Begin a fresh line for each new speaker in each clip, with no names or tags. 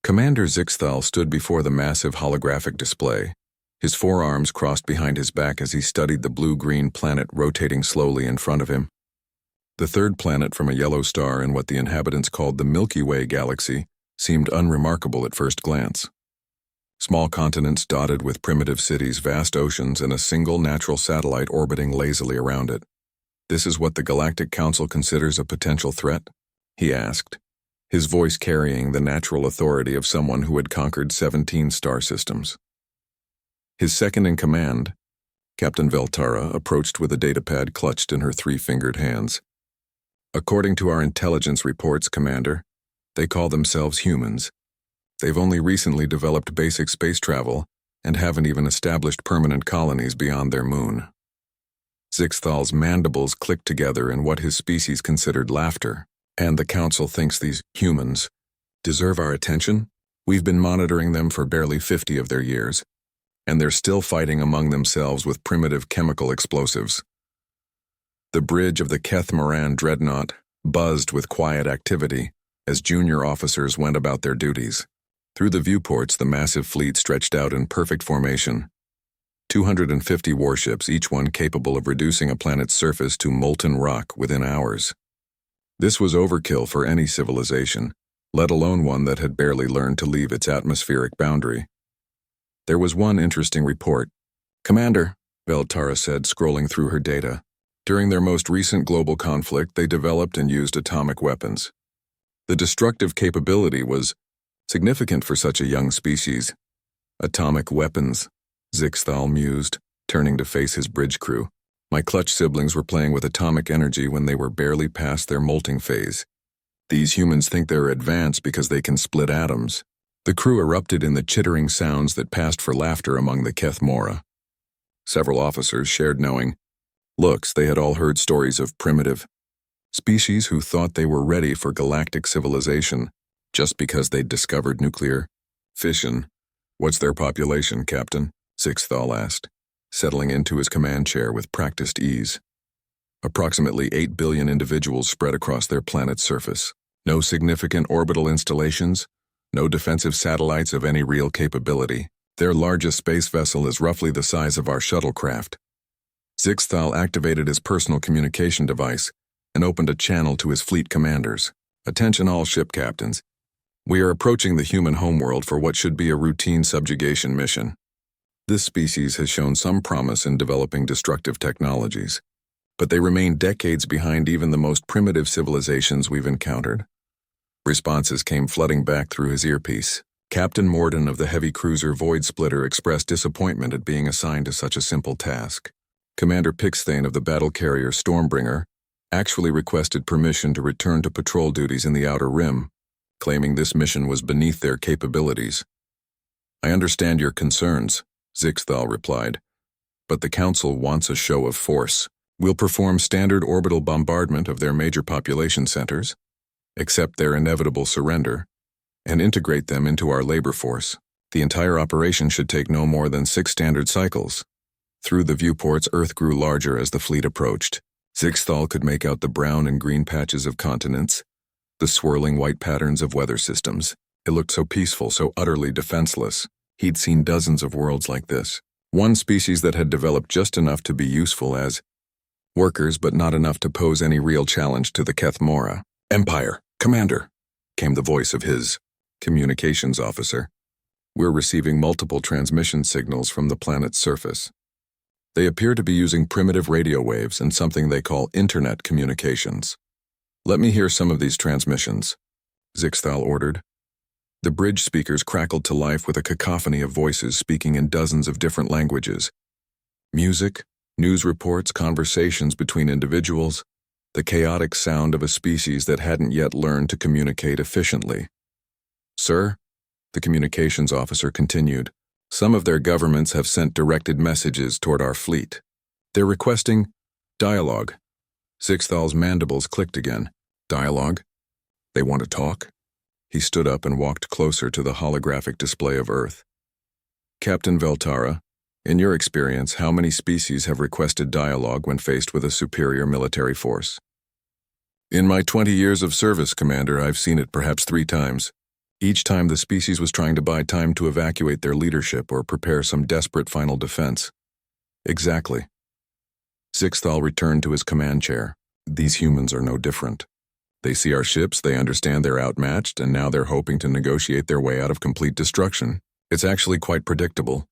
Commander Zixthal stood before the massive holographic display, his forearms crossed behind his back as he studied the blue-green planet rotating slowly in front of him. The third planet from a yellow star in what the inhabitants called the Milky Way galaxy seemed unremarkable at first glance. Small continents dotted with primitive cities, vast oceans, and a single natural satellite orbiting lazily around it. "This is what the Galactic Council considers a potential threat?" he asked, his voice carrying the natural authority of someone who had conquered 17 star systems. His second-in-command, Captain Veltara, approached with a datapad clutched in her three-fingered hands. "According to our intelligence reports, Commander, they call themselves humans. They've only recently developed basic space travel and haven't even established permanent colonies beyond their moon." Zixthal's mandibles clicked together in what his species considered laughter. "And the Council thinks these humans deserve our attention? We've been monitoring them for barely 50 of their years, and they're still fighting among themselves with primitive chemical explosives." The bridge of the Keth Moran dreadnought buzzed with quiet activity as junior officers went about their duties. Through the viewports, the massive fleet stretched out in perfect formation. 250 warships, each one capable of reducing a planet's surface to molten rock within hours. This was overkill for any civilization, let alone one that had barely learned to leave its atmospheric boundary. There was one interesting report. "Commander," Veltara said, scrolling through her data, "during their most recent global conflict, they developed and used atomic weapons. The destructive capability was significant for such a young species." "Atomic weapons," Zixthal mused, turning to face his bridge crew. "My clutch siblings were playing with atomic energy when they were barely past their molting phase. These humans think they're advanced because they can split atoms." The crew erupted in the chittering sounds that passed for laughter among the Keth Mora. Several officers shared knowing looks. They had all heard stories of primitive species who thought they were ready for galactic civilization just because they'd discovered nuclear fission. "What's their population, Captain?" Zixthal asked, settling into his command chair with practiced ease. "Approximately 8 billion individuals spread across their planet's surface. No significant orbital installations, no defensive satellites of any real capability. Their largest space vessel is roughly the size of our shuttlecraft." Zixthal activated his personal communication device and opened a channel to his fleet commanders. "Attention all ship captains. We are approaching the human homeworld for what should be a routine subjugation mission. This species has shown some promise in developing destructive technologies, but they remain decades behind even the most primitive civilizations we've encountered." Responses came flooding back through his earpiece. Captain Morden of the heavy cruiser Void Splitter expressed disappointment at being assigned to such a simple task. Commander Pixthane of the battle carrier Stormbringer actually requested permission to return to patrol duties in the Outer Rim, claiming this mission was beneath their capabilities. "I understand your concerns," Zixthal replied, "but the Council wants a show of force. We'll perform standard orbital bombardment of their major population centers, accept their inevitable surrender, and integrate them into our labor force. The entire operation should take no more than 6 standard cycles." Through the viewports, Earth grew larger as the fleet approached. Zixthal could make out the brown and green patches of continents, the swirling white patterns of weather systems. It looked so peaceful, so utterly defenseless. He'd seen dozens of worlds like this. One species that had developed just enough to be useful as workers, but not enough to pose any real challenge to the Keth Mora. "Empire, Commander," came the voice of his communications officer. "We're receiving multiple transmission signals from the planet's surface. They appear to be using primitive radio waves and something they call internet communications." "Let me hear some of these transmissions," Zixthal ordered. The bridge speakers crackled to life with a cacophony of voices speaking in dozens of different languages. Music, news reports, conversations between individuals, the chaotic sound of a species that hadn't yet learned to communicate efficiently. "Sir," the communications officer continued, "some of their governments have sent directed messages toward our fleet. They're requesting dialogue." Zixthal's mandibles clicked again. "Dialogue? They want to talk?" He stood up and walked closer to the holographic display of Earth. "Captain Veltara, in your experience, how many species have requested dialogue when faced with a superior military force?" "In my 20 years of service, Commander, I've seen it perhaps 3 times. Each time the species was trying to buy time to evacuate their leadership or prepare some desperate final defense. Exactly. Zixthal returned to his command chair. These humans are no different. They see our ships, they understand they're outmatched, and now they're hoping to negotiate their way out of complete destruction. It's actually quite predictable.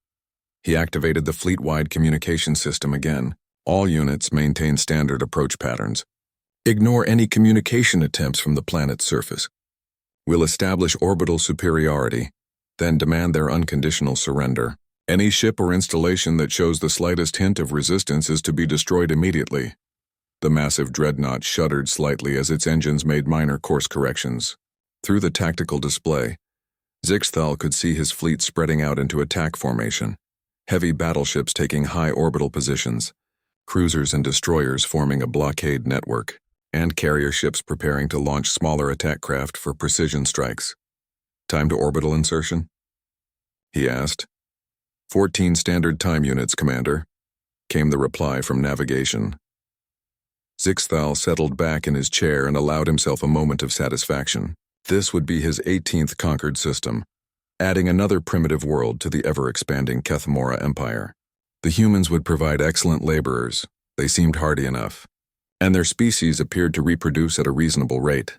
He activated the fleet-wide communication system again. All units maintain standard approach patterns. Ignore any communication attempts from the planet's surface. We'll establish orbital superiority, then demand their unconditional surrender. Any ship or installation that shows the slightest hint of resistance is to be destroyed immediately. The massive dreadnought shuddered slightly as its engines made minor course corrections. Through the tactical display, Zixthal could see his fleet spreading out into attack formation, heavy battleships taking high orbital positions, cruisers and destroyers forming a blockade network, and carrier ships preparing to launch smaller attack craft for precision strikes. Time to orbital insertion? He asked. 14 standard time units, Commander, came the reply from navigation. Zixthal settled back in his chair and allowed himself a moment of satisfaction. This would be his 18th conquered system, adding another primitive world to the ever-expanding Kethmora Empire. The humans would provide excellent laborers. They seemed hardy enough, and their species appeared to reproduce at a reasonable rate.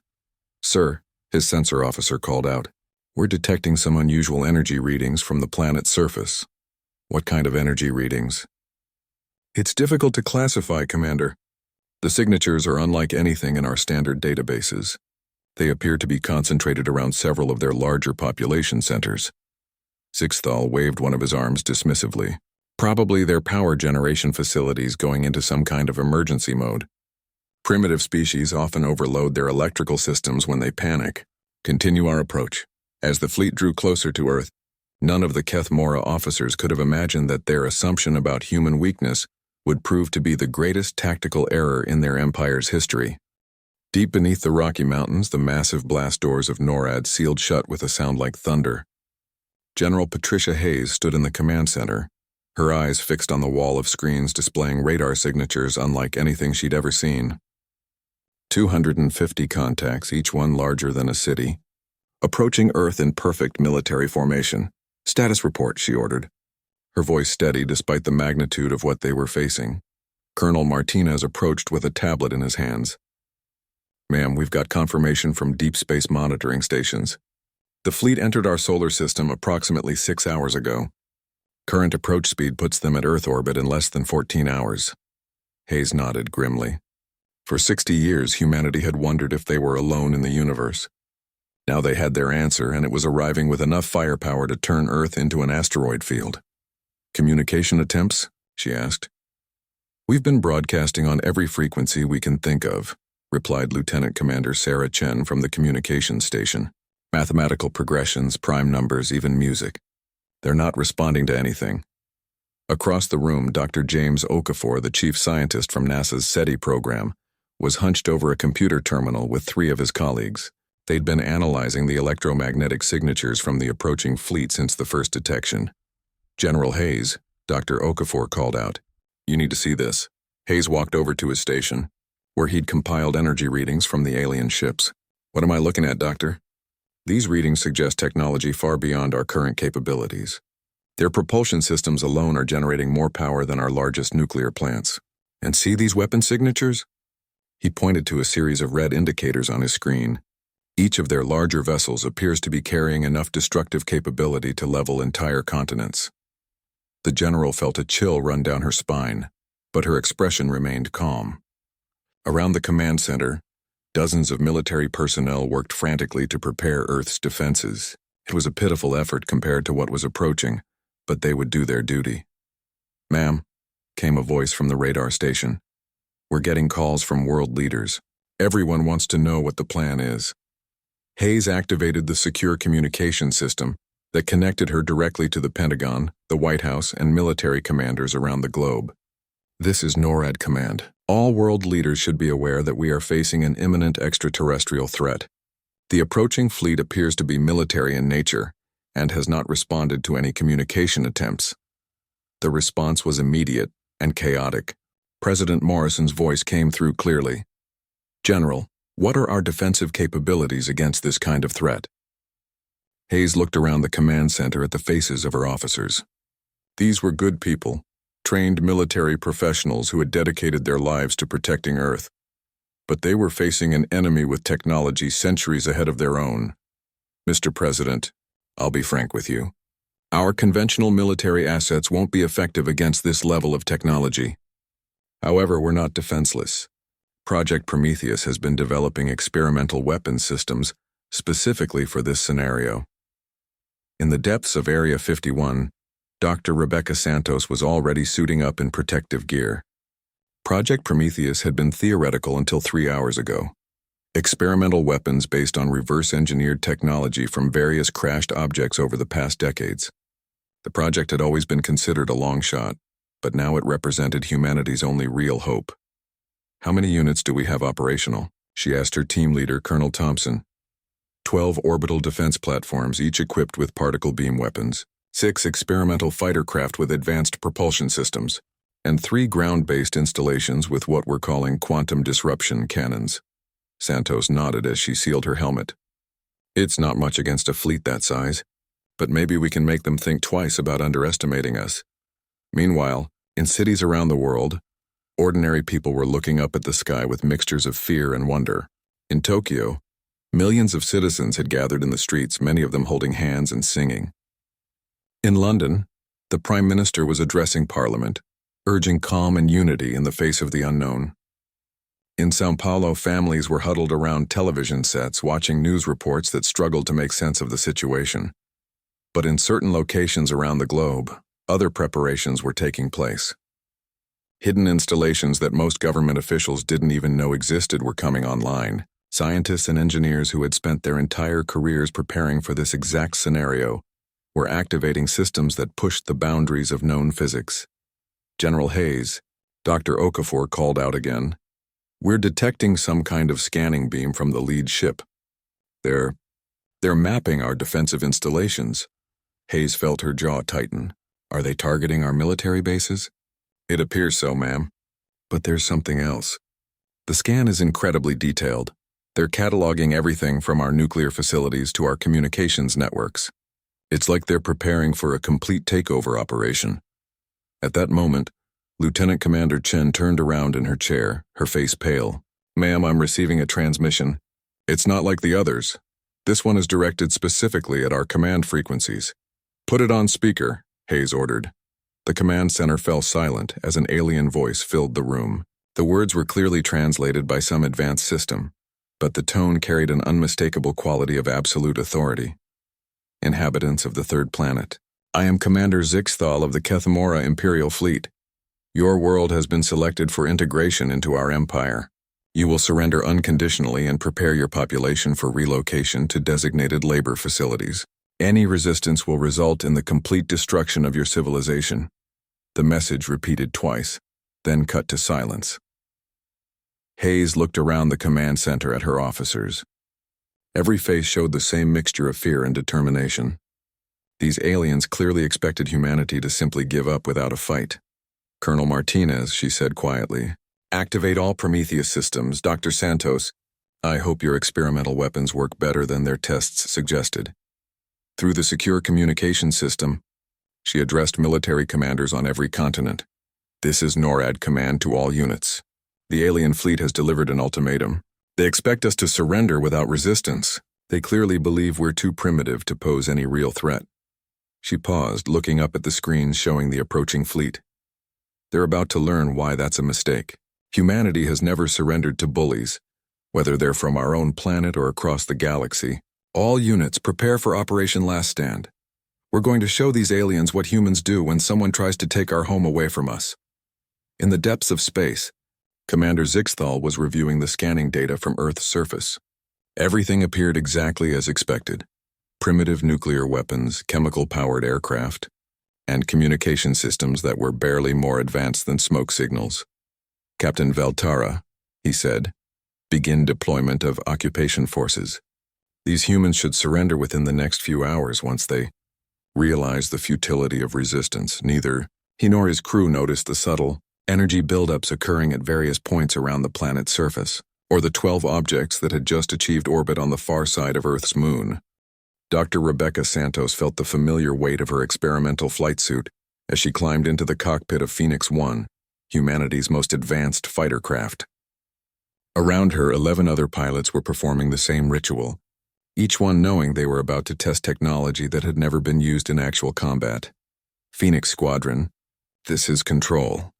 Sir, his sensor officer called out, we're detecting some unusual energy readings from the planet's surface. What kind of energy readings? It's difficult to classify, Commander. The signatures are unlike anything in our standard databases. They appear to be concentrated around several of their larger population centers. Zixthal waved one of his arms dismissively. Probably their power generation facilities going into some kind of emergency mode. Primitive species often overload their electrical systems when they panic. Continue our approach. As the fleet drew closer to Earth, none of the Kethmora officers could have imagined that their assumption about human weakness would prove to be the greatest tactical error in their empire's history. Deep beneath the Rocky Mountains, the massive blast doors of NORAD sealed shut with a sound like thunder. General Patricia Hayes stood in the command center, her eyes fixed on the wall of screens displaying radar signatures unlike anything she'd ever seen. 250 contacts, each one larger than a city. Approaching Earth in perfect military formation. Status report, she ordered. Her voice steady despite the magnitude of what they were facing. Colonel Martinez approached with a tablet in his hands. Ma'am, we've got confirmation from deep space monitoring stations. The fleet entered our solar system approximately 6 hours ago. Current approach speed puts them at Earth orbit in less than 14 hours. Hayes nodded grimly. For 60 years, humanity had wondered if they were alone in the universe. Now they had their answer, and it was arriving with enough firepower to turn Earth into an asteroid field. Communication attempts? She asked. We've been broadcasting on every frequency we can think of, replied Lieutenant Commander Sarah Chen from the communications station. Mathematical progressions, prime numbers, even music. They're not responding to anything. Across the room, Dr. James Okafor, the chief scientist from NASA's SETI program, was hunched over a computer terminal with 3 of his colleagues. They'd been analyzing the electromagnetic signatures from the approaching fleet since the first detection. General Hayes, Dr. Okafor called out. You need to see this. Hayes walked over to his station, where he'd compiled energy readings from the alien ships. What am I looking at, Doctor? These readings suggest technology far beyond our current capabilities. Their propulsion systems alone are generating more power than our largest nuclear plants. And see these weapon signatures? He pointed to a series of red indicators on his screen. Each of their larger vessels appears to be carrying enough destructive capability to level entire continents. The general felt a chill run down her spine, but her expression remained calm. Around the command center, dozens of military personnel worked frantically to prepare Earth's defenses. It was a pitiful effort compared to what was approaching, but they would do their duty. Ma'am, came a voice from the radar station. We're getting calls from world leaders. Everyone wants to know what the plan is. Hayes activated the secure communication system that connected her directly to the Pentagon, the White House, and military commanders around the globe. This is NORAD Command. All world leaders should be aware that we are facing an imminent extraterrestrial threat. The approaching fleet appears to be military in nature and has not responded to any communication attempts. The response was immediate and chaotic. President Morrison's voice came through clearly. General, what are our defensive capabilities against this kind of threat? Hayes looked around the command center at the faces of her officers. These were good people, trained military professionals who had dedicated their lives to protecting Earth. But they were facing an enemy with technology centuries ahead of their own. Mr. President, I'll be frank with you. Our conventional military assets won't be effective against this level of technology. However, we're not defenseless. Project Prometheus has been developing experimental weapons systems specifically for this scenario. In the depths of Area 51, Dr. Rebecca Santos was already suiting up in protective gear. Project Prometheus had been theoretical until 3 hours ago. Experimental weapons based on reverse-engineered technology from various crashed objects over the past decades. The project had always been considered a long shot, but now it represented humanity's only real hope. "How many units do we have operational?" she asked her team leader, Colonel Thompson. 12 orbital defense platforms, each equipped with particle beam weapons, 6 experimental fighter craft with advanced propulsion systems, and 3 ground-based installations with what we're calling quantum disruption cannons. Santos nodded as she sealed her helmet. "It's not much against a fleet that size, but maybe we can make them think twice about underestimating us." Meanwhile, in cities around the world, ordinary people were looking up at the sky with mixtures of fear and wonder. In Tokyo, millions of citizens had gathered in the streets, many of them holding hands and singing. In London, the Prime Minister was addressing Parliament, urging calm and unity in the face of the unknown. In São Paulo, families were huddled around television sets watching news reports that struggled to make sense of the situation. But in certain locations around the globe, other preparations were taking place. Hidden installations that most government officials didn't even know existed were coming online. Scientists and engineers who had spent their entire careers preparing for this exact scenario were activating systems that pushed the boundaries of known physics. General Hayes, Dr. Okafor called out again. "We're detecting some kind of scanning beam from the lead ship. They're mapping our defensive installations." Hayes felt her jaw tighten. "Are they targeting our military bases?" "It appears so, ma'am. But there's something else. The scan is incredibly detailed. They're cataloging everything from our nuclear facilities to our communications networks. It's like they're preparing for a complete takeover operation." At that moment, Lieutenant Commander Chen turned around in her chair, her face pale. "Ma'am, I'm receiving a transmission. It's not like the others. This one is directed specifically at our command frequencies." "Put it on speaker," Hayes ordered. The command center fell silent as an alien voice filled the room. The words were clearly translated by some advanced system, but the tone carried an unmistakable quality of absolute authority. "Inhabitants of the third planet, I am Commander Zixthal of the Kethamora Imperial Fleet. Your world has been selected for integration into our empire. You will surrender unconditionally and prepare your population for relocation to designated labor facilities. Any resistance will result in the complete destruction of your civilization." The message repeated twice, then cut to silence. Hayes looked around the command center at her officers. Every face showed the same mixture of fear and determination. These aliens clearly expected humanity to simply give up without a fight. "Colonel Martinez," she said quietly, "activate all Prometheus systems. Dr. Santos, I hope your experimental weapons work better than their tests suggested." Through the secure communication system, she addressed military commanders on every continent. "This is NORAD command to all units. The alien fleet has delivered an ultimatum. They expect us to surrender without resistance. They clearly believe we're too primitive to pose any real threat." She paused, looking up at the screens showing the approaching fleet. "They're about to learn why that's a mistake. Humanity has never surrendered to bullies, whether they're from our own planet or across the galaxy. All units, prepare for Operation Last Stand. We're going to show these aliens what humans do when someone tries to take our home away from us." In the depths of space, Commander Zixthal was reviewing the scanning data from Earth's surface. Everything appeared exactly as expected. Primitive nuclear weapons, chemical-powered aircraft, and communication systems that were barely more advanced than smoke signals. "Captain Veltara," he said, "begin deployment of occupation forces. These humans should surrender within the next few hours once they realize the futility of resistance." Neither he nor his crew noticed the subtle energy buildups occurring at various points around the planet's surface, or the 12 objects that had just achieved orbit on the far side of Earth's moon. Dr. Rebecca Santos felt the familiar weight of her experimental flight suit as she climbed into the cockpit of Phoenix 1, humanity's most advanced fighter craft. Around her, 11 other pilots were performing the same ritual, each one knowing they were about to test technology that had never been used in actual combat. "Phoenix Squadron, this is Control,"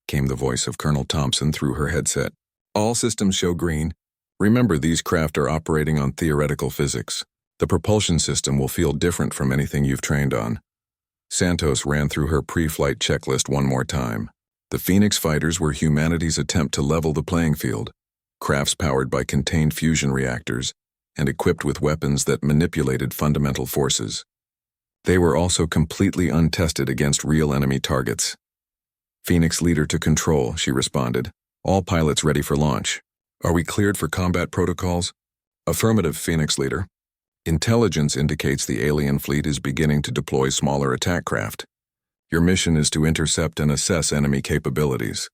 came the voice of Colonel Thompson through her headset. "All systems show green. Remember, these craft are operating on theoretical physics. The propulsion system will feel different from anything you've trained on." Santos ran through her pre-flight checklist one more time. The Phoenix fighters were humanity's attempt to level the playing field, crafts powered by contained fusion reactors and equipped with weapons that manipulated fundamental forces. They were also completely untested against real enemy targets. "Phoenix Leader to Control," she responded. "All pilots ready for launch. Are we cleared for combat protocols?" "Affirmative, Phoenix Leader. Intelligence indicates the alien fleet is beginning to deploy smaller attack craft. Your mission is to intercept and assess enemy capabilities."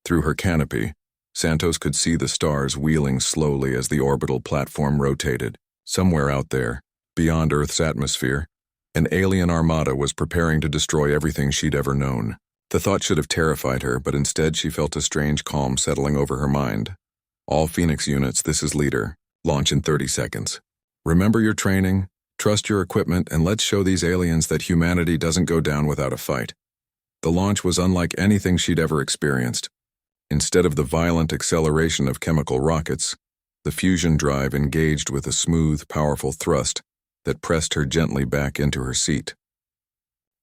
Through her canopy, Santos could see the stars wheeling slowly as the orbital platform rotated. Somewhere out there, beyond Earth's atmosphere, an alien armada was preparing to destroy everything she'd ever known. The thought should have terrified her, but instead she felt a strange calm settling over her mind. "All Phoenix units, this is Leader. Launch in 30 seconds. Remember your training, trust your equipment, and let's show these aliens that humanity doesn't go down without a fight." The launch was unlike anything she'd ever experienced. Instead of the violent acceleration of chemical rockets, the fusion drive engaged with a smooth, powerful thrust that pressed her gently back into her seat.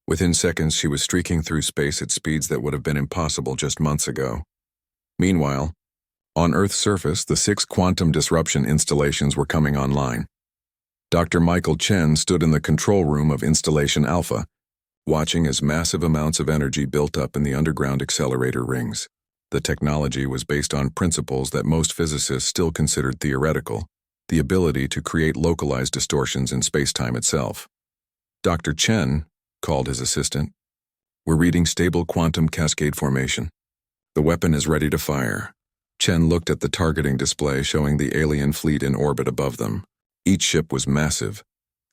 Within seconds, she was streaking through space at speeds that would have been impossible just months ago. Meanwhile, on Earth's surface, the 6 quantum disruption installations were coming online. Dr. Michael Chen stood in the control room of Installation Alpha, watching as massive amounts of energy built up in the underground accelerator rings. The technology was based on principles that most physicists still considered theoretical, the ability to create localized distortions in space-time itself. "Dr. Chen," called his assistant, "we're reading stable quantum cascade formation. The weapon is ready to fire." Chen looked at the targeting display showing the alien fleet in orbit above them. Each ship was massive,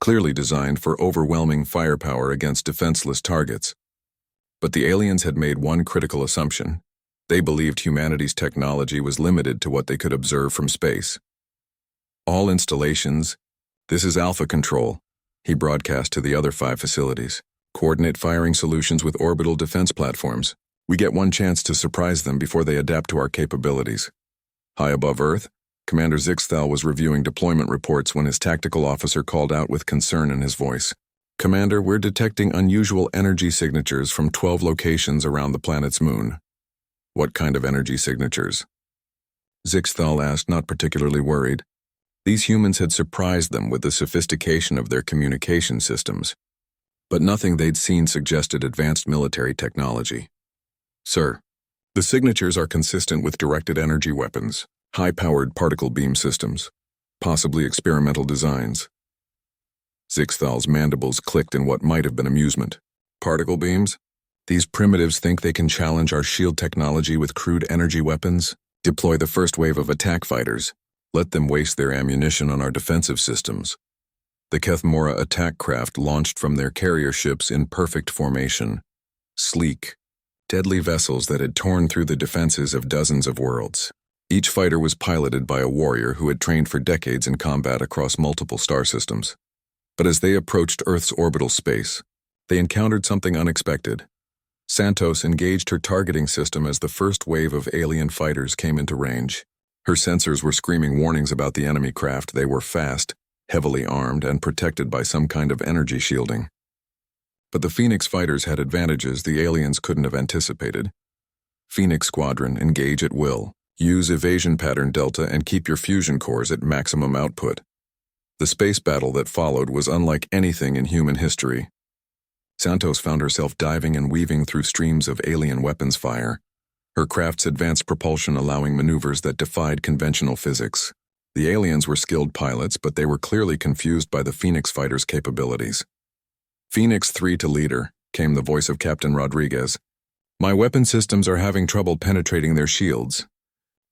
clearly designed for overwhelming firepower against defenseless targets. But the aliens had made one critical assumption. They believed humanity's technology was limited to what they could observe from space. "All installations, this is Alpha Control," he broadcast to the other 5 facilities. "Coordinate firing solutions with orbital defense platforms. We get one chance to surprise them before they adapt to our capabilities." High above Earth, Commander Zixthal was reviewing deployment reports when his tactical officer called out with concern in his voice. "Commander, we're detecting unusual energy signatures from 12 locations around the planet's moon." "What kind of energy signatures?" Zixthal asked, not particularly worried. These humans had surprised them with the sophistication of their communication systems, but nothing they'd seen suggested advanced military technology. "Sir, the signatures are consistent with directed energy weapons, high-powered particle beam systems, possibly experimental designs." Zixthal's mandibles clicked in what might have been amusement. "Particle beams? These primitives think they can challenge our shield technology with crude energy weapons? Deploy the first wave of attack fighters. Let them waste their ammunition on our defensive systems." The Kethmora attack craft launched from their carrier ships in perfect formation. Sleek, deadly vessels that had torn through the defenses of dozens of worlds. Each fighter was piloted by a warrior who had trained for decades in combat across multiple star systems. But as they approached Earth's orbital space, they encountered something unexpected. Santos engaged her targeting system as the first wave of alien fighters came into range. Her sensors were screaming warnings about the enemy craft. They were fast, heavily armed, and protected by some kind of energy shielding. But the Phoenix fighters had advantages the aliens couldn't have anticipated. "Phoenix Squadron, engage at will. Use evasion pattern Delta and keep your fusion cores at maximum output." The space battle that followed was unlike anything in human history. Santos found herself diving and weaving through streams of alien weapons fire, her craft's advanced propulsion allowing maneuvers that defied conventional physics. The aliens were skilled pilots, but they were clearly confused by the Phoenix fighters' capabilities. "Phoenix 3 to Leader," came the voice of Captain Rodriguez. "My weapon systems are having trouble penetrating their shields,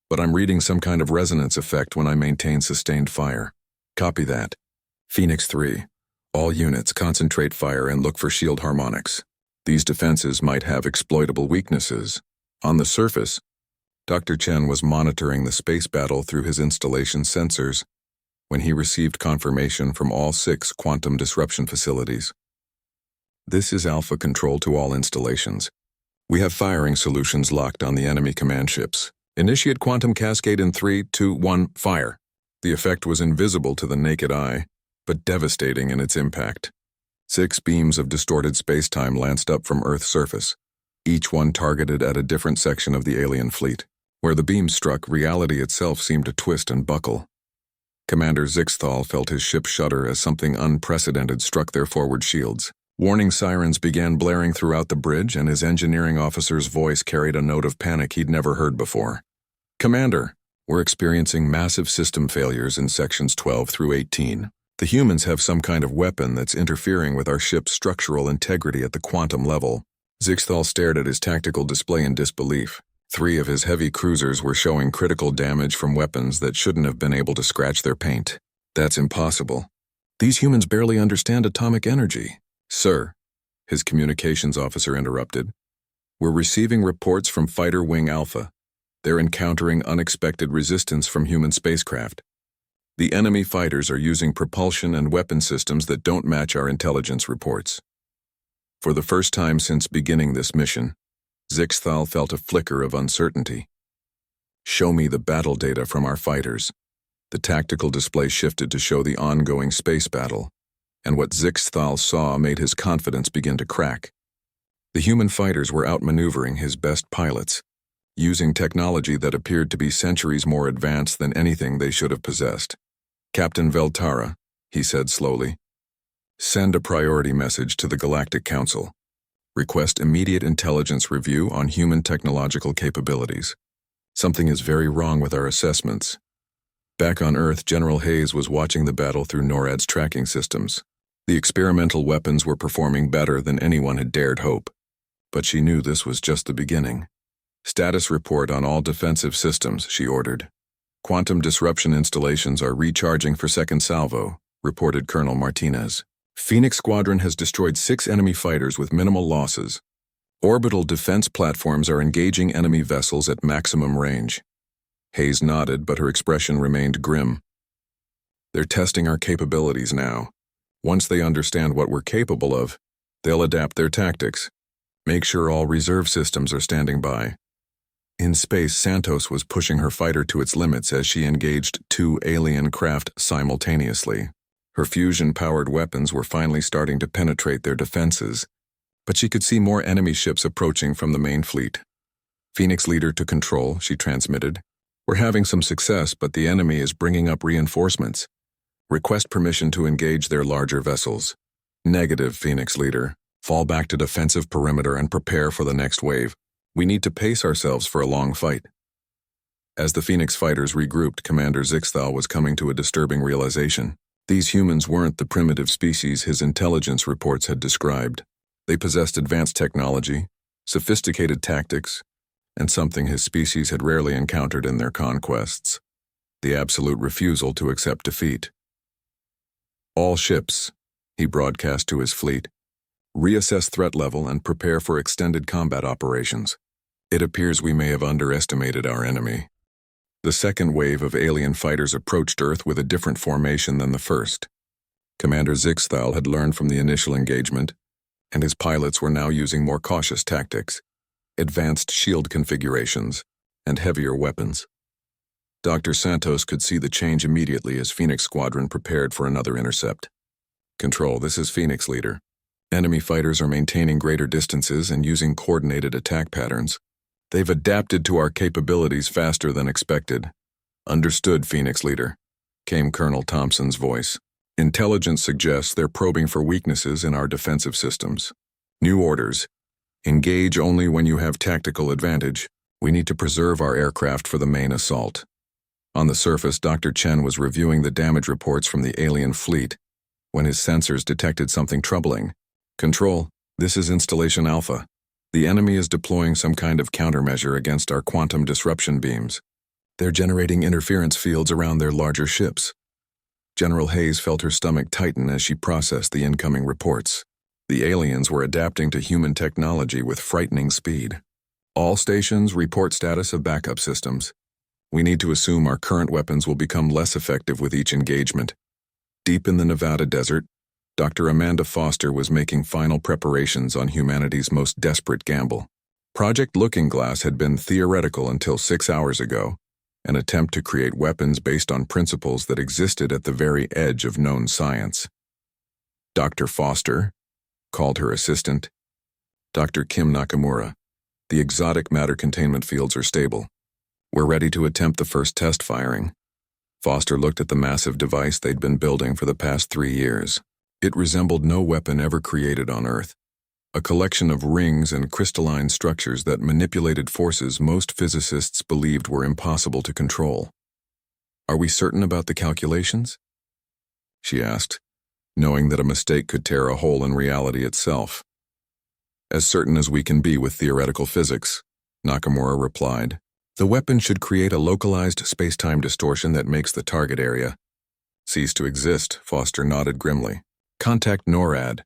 but I'm reading some kind of resonance effect when I maintain sustained fire." "Copy that." Phoenix 3. All units concentrate fire and look for shield harmonics. These defenses might have exploitable weaknesses. On the surface, Dr. Chen was monitoring the space battle through his installation sensors when he received confirmation from all 6 quantum disruption facilities. This is Alpha Control to all installations. We have firing solutions locked on the enemy command ships. Initiate quantum cascade in 3, 2, 1, fire. The effect was invisible to the naked eye, but devastating in its impact. 6 beams of distorted space-time lanced up from Earth's surface, each one targeted at a different section of the alien fleet. Where the beams struck, reality itself seemed to twist and buckle. Commander Zixthal felt his ship shudder as something unprecedented struck their forward shields. Warning sirens began blaring throughout the bridge, and his engineering officer's voice carried a note of panic he'd never heard before. "Commander, we're experiencing massive system failures in sections 12 through 18. The humans have some kind of weapon that's interfering with our ship's structural integrity at the quantum level." Zixthal stared at his tactical display in disbelief. 3 of his heavy cruisers were showing critical damage from weapons that shouldn't have been able to scratch their paint. "That's impossible. These humans barely understand atomic energy." "Sir," his communications officer interrupted, "we're receiving reports from Fighter Wing Alpha. They're encountering unexpected resistance from human spacecraft. The enemy fighters are using propulsion and weapon systems that don't match our intelligence reports." For the first time since beginning this mission, Zixthal felt a flicker of uncertainty. "Show me the battle data from our fighters." The tactical display shifted to show the ongoing space battle, and what Zixthal saw made his confidence begin to crack. The human fighters were outmaneuvering his best pilots, using technology that appeared to be centuries more advanced than anything they should have possessed. "Captain Veltara," he said slowly, "send a priority message to the Galactic Council. Request immediate intelligence review on human technological capabilities. Something is very wrong with our assessments." Back on Earth, General Hayes was watching the battle through NORAD's tracking systems. The experimental weapons were performing better than anyone had dared hope, but she knew this was just the beginning. "Status report on all defensive systems," she ordered. "Quantum disruption installations are recharging for second salvo," reported Colonel Martinez. "Phoenix Squadron has destroyed 6 enemy fighters with minimal losses. Orbital defense platforms are engaging enemy vessels at maximum range." Hayes nodded, but her expression remained grim. "They're testing our capabilities now. Once they understand what we're capable of, they'll adapt their tactics. Make sure all reserve systems are standing by." In space, Santos was pushing her fighter to its limits as she engaged 2 alien craft simultaneously. Her fusion-powered weapons were finally starting to penetrate their defenses, but she could see more enemy ships approaching from the main fleet. "Phoenix Leader to Control," she transmitted. "We're having some success, but the enemy is bringing up reinforcements. Request permission to engage their larger vessels." "Negative, Phoenix Leader. Fall back to defensive perimeter and prepare for the next wave. We need to pace ourselves for a long fight." As the Phoenix fighters regrouped, Commander Zixthal was coming to a disturbing realization. These humans weren't the primitive species his intelligence reports had described. They possessed advanced technology, sophisticated tactics, and something his species had rarely encountered in their conquests: the absolute refusal to accept defeat. "All ships," he broadcast to his fleet, "reassess threat level and prepare for extended combat operations. It appears we may have underestimated our enemy." The second wave of alien fighters approached Earth with a different formation than the first. Commander Zixthal had learned from the initial engagement, and his pilots were now using more cautious tactics, advanced shield configurations, and heavier weapons. Dr. Santos could see the change immediately as Phoenix Squadron prepared for another intercept. "Control, this is Phoenix Leader. Enemy fighters are maintaining greater distances and using coordinated attack patterns. They've adapted to our capabilities faster than expected." "Understood, Phoenix Leader," came Colonel Thompson's voice. "Intelligence suggests they're probing for weaknesses in our defensive systems. New orders. Engage only when you have tactical advantage. We need to preserve our aircraft for the main assault." On the surface, Dr. Chen was reviewing the damage reports from the alien fleet when his sensors detected something troubling. "Control, this is Installation Alpha. The enemy is deploying some kind of countermeasure against our quantum disruption beams. They're generating interference fields around their larger ships. General Hayes felt her stomach tighten as she processed the incoming reports. The aliens were adapting to human technology with frightening speed. All stations report status of backup systems. We need to assume our current weapons will become less effective with each engagement. Deep in the Nevada desert, Dr. Amanda Foster was making final preparations on humanity's most desperate gamble. Project Looking Glass had been theoretical until 6 hours ago, an attempt to create weapons based on principles that existed at the very edge of known science. Dr. Foster called her assistant. Dr. Kim Nakamura, the exotic matter containment fields are stable. We're ready to attempt the first test firing. Foster looked at the massive device they'd been building for the past 3 years. It resembled no weapon ever created on Earth. A collection of rings and crystalline structures that manipulated forces most physicists believed were impossible to control. Are we certain about the calculations? She asked, knowing that a mistake could tear a hole in reality itself. As certain as we can be with theoretical physics, Nakamura replied. The weapon should create a localized space-time distortion that makes the target area cease to exist, Foster nodded grimly. Contact NORAD.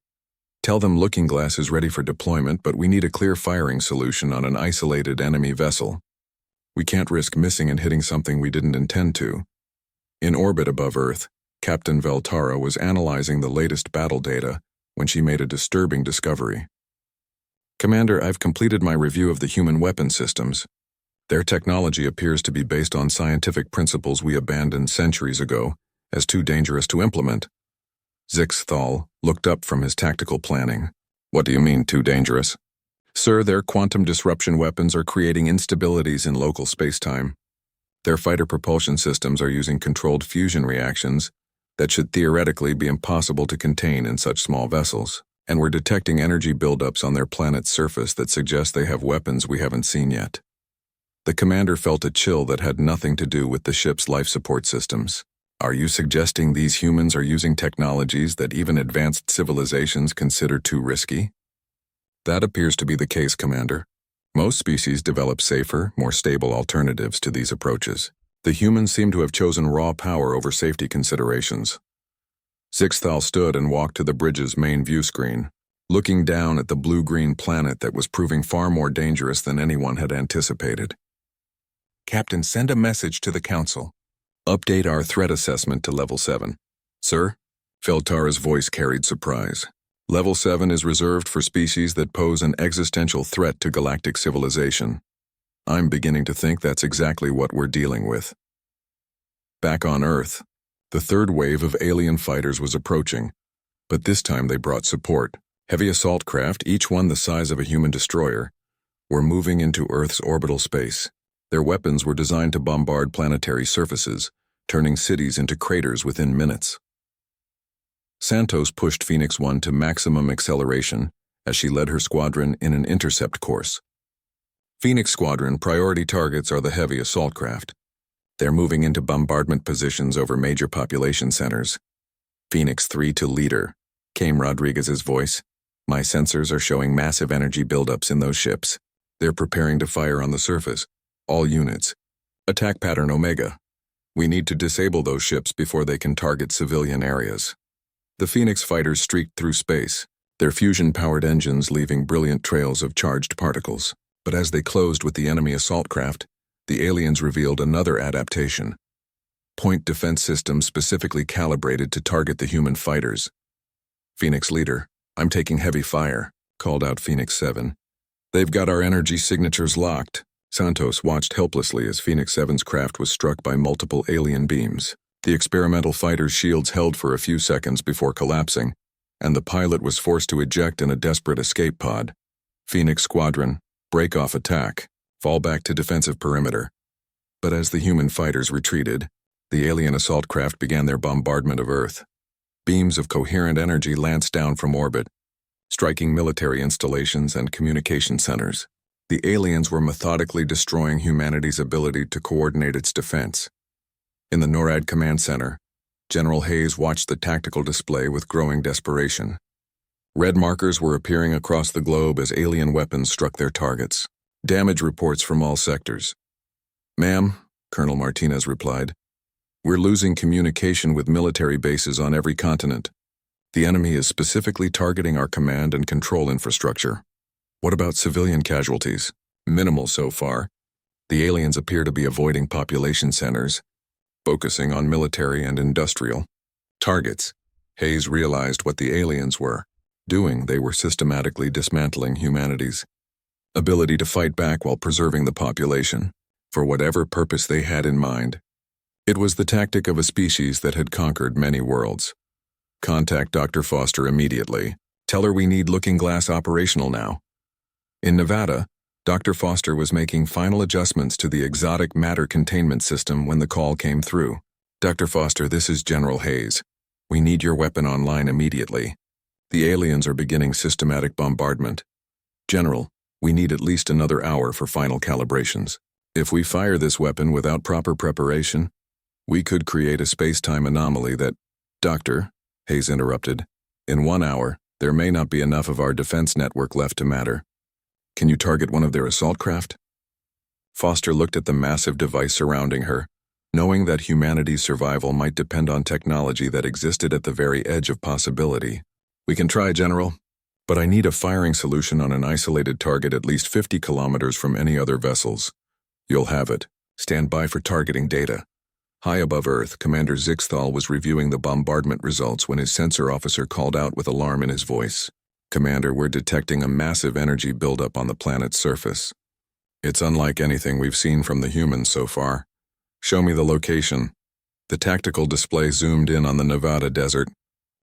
Tell them Looking Glass is ready for deployment, but we need a clear firing solution on an isolated enemy vessel. We can't risk missing and hitting something we didn't intend to. In orbit above Earth, Captain Veltara was analyzing the latest battle data when she made a disturbing discovery. Commander, I've completed my review of the human weapon systems. Their technology appears to be based on scientific principles we abandoned centuries ago as too dangerous to implement. Zixthal looked up from his tactical planning. What do you mean, too dangerous? Sir, their quantum disruption weapons are creating instabilities in local space-time. Their fighter propulsion systems are using controlled fusion reactions that should theoretically be impossible to contain in such small vessels, and we're detecting energy buildups on their planet's surface that suggest they have weapons we haven't seen yet. The commander felt a chill that had nothing to do with the ship's life support systems. Are you suggesting these humans are using technologies that even advanced civilizations consider too risky? That appears to be the case, Commander. Most species develop safer, more stable alternatives to these approaches. The humans seem to have chosen raw power over safety considerations. Zixthal stood and walked to the bridge's main view screen, looking down at the blue-green planet that was proving far more dangerous than anyone had anticipated. Captain, send a message to the Council. Update our threat assessment to Level 7. Sir? Veltara's voice carried surprise. Level 7 is reserved for species that pose an existential threat to galactic civilization. I'm beginning to think that's exactly what we're dealing with. Back on Earth, the third wave of alien fighters was approaching, but this time they brought support. Heavy assault craft, each one the size of a human destroyer, were moving into Earth's orbital space. Their weapons were designed to bombard planetary surfaces, turning cities into craters within minutes. Santos pushed Phoenix 1 to maximum acceleration as she led her squadron in an intercept course. Phoenix Squadron priority targets are the heavy assault craft. They're moving into bombardment positions over major population centers. Phoenix 3 to leader, came Rodriguez's voice. My sensors are showing massive energy buildups in those ships. They're preparing to fire on the surface. All units. Attack pattern Omega. We need to disable those ships before they can target civilian areas. The Phoenix fighters streaked through space, their fusion-powered engines leaving brilliant trails of charged particles. But as they closed with the enemy assault craft, the aliens revealed another adaptation. Point defense systems specifically calibrated to target the human fighters. Phoenix leader, I'm taking heavy fire, called out Phoenix 7. They've got our energy signatures locked. Santos watched helplessly as Phoenix 7's craft was struck by multiple alien beams. The experimental fighter's shields held for a few seconds before collapsing, and the pilot was forced to eject in a desperate escape pod. Phoenix Squadron, break off attack, fall back to defensive perimeter. But as the human fighters retreated, the alien assault craft began their bombardment of Earth. Beams of coherent energy lanced down from orbit, striking military installations and communication centers. The aliens were methodically destroying humanity's ability to coordinate its defense. In the NORAD command center, General Hayes watched the tactical display with growing desperation. Red markers were appearing across the globe as alien weapons struck their targets. Damage reports from all sectors. Ma'am, Colonel Martinez replied. We're losing communication with military bases on every continent. The enemy is specifically targeting our command and control infrastructure. What about civilian casualties? Minimal so far. The aliens appear to be avoiding population centers, focusing on military and industrial targets. Hayes realized what the aliens were doing. They were systematically dismantling humanity's ability to fight back while preserving the population, for whatever purpose they had in mind. It was the tactic of a species that had conquered many worlds. Contact Dr. Foster immediately. Tell her we need Looking Glass operational now. In Nevada, Dr. Foster was making final adjustments to the exotic matter containment system when the call came through. Dr. Foster, this is General Hayes. We need your weapon online immediately. The aliens are beginning systematic bombardment. General, we need at least another hour for final calibrations. If we fire this weapon without proper preparation, we could create a space-time anomaly that— Doctor, Hayes interrupted, in 1 hour, there may not be enough of our defense network left to matter. Can you target one of their assault craft? Foster looked at the massive device surrounding her, knowing that humanity's survival might depend on technology that existed at the very edge of possibility. We can try, General, but I need a firing solution on an isolated target at least 50 kilometers from any other vessels. You'll have it. Stand by for targeting data. High above Earth, Commander Zixthal was reviewing the bombardment results when his sensor officer called out with alarm in his voice. Commander, we're detecting a massive energy buildup on the planet's surface. It's unlike anything we've seen from the humans so far. Show me the location. The tactical display zoomed in on the Nevada desert,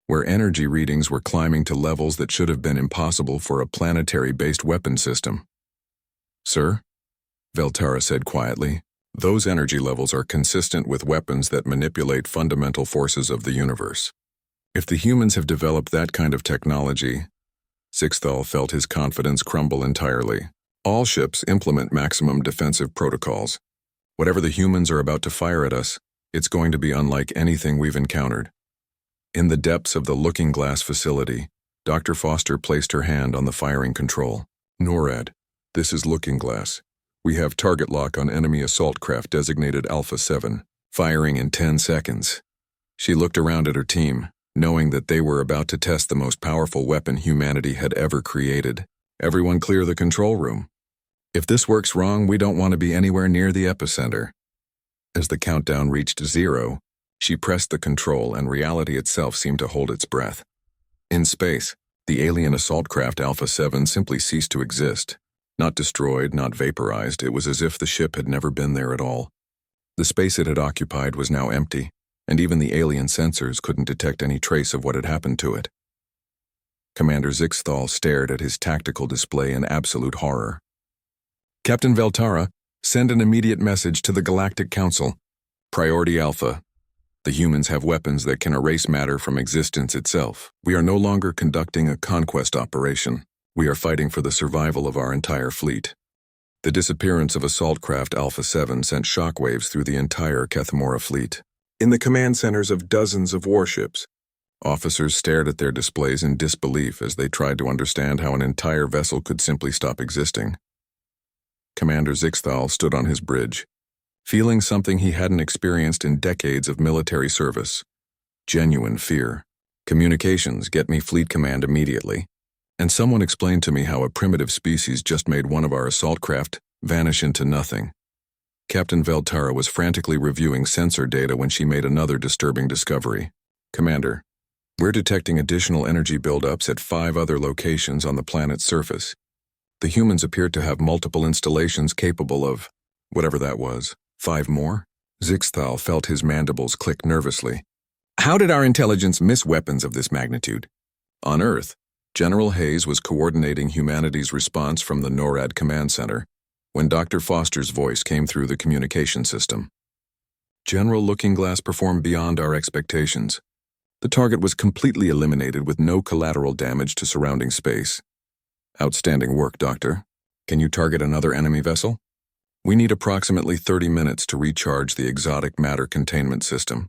where energy readings were climbing to levels that should have been impossible for a planetary-based weapon system. Sir? Veltara said quietly. Those energy levels are consistent with weapons that manipulate fundamental forces of the universe. If the humans have developed that kind of technology, Zixthal felt his confidence crumble entirely. All ships implement maximum defensive protocols. Whatever the humans are about to fire at us, it's going to be unlike anything we've encountered. In the depths of the Looking Glass facility, Dr. Foster placed her hand on the firing control. NORAD, this is Looking Glass. We have target lock on enemy assault craft designated Alpha 7, firing in 10 seconds. She looked around at her team, knowing that they were about to test the most powerful weapon humanity had ever created. Everyone clear the control room. If this works wrong, we don't want to be anywhere near the epicenter. As the countdown reached 0, she pressed the control and reality itself seemed to hold its breath. In space, the alien assault craft Alpha 7 simply ceased to exist. Not destroyed, not vaporized, it was as if the ship had never been there at all. The space it had occupied was now empty, and even the alien sensors couldn't detect any trace of what had happened to it. Commander Zixthal stared at his tactical display in absolute horror. Captain Veltara, send an immediate message to the Galactic Council. Priority Alpha. The humans have weapons that can erase matter from existence itself. We are no longer conducting a conquest operation. We are fighting for the survival of our entire fleet. The disappearance of assault craft Alpha 7 sent shockwaves through the entire Kethmora fleet. In the command centers of dozens of warships, officers stared at their displays in disbelief as they tried to understand how an entire vessel could simply stop existing. Commander Zixthal stood on his bridge, feeling something he hadn't experienced in decades of military service. Genuine fear. Communications, get me fleet command immediately. And someone explained to me how a primitive species just made one of our assault craft vanish into nothing. Captain Veltara was frantically reviewing sensor data when she made another disturbing discovery. Commander, we're detecting additional energy buildups at 5 other locations on the planet's surface. The humans appear to have multiple installations capable of, whatever that was, 5 more? Zixthal felt his mandibles click nervously. How did our intelligence miss weapons of this magnitude? On Earth, General Hayes was coordinating humanity's response from the NORAD command center when Dr. Foster's voice came through the communication system. General Looking Glass performed beyond our expectations. The target was completely eliminated with no collateral damage to surrounding space. Outstanding work, Doctor. Can you target another enemy vessel? We need approximately 30 minutes to recharge the exotic matter containment system.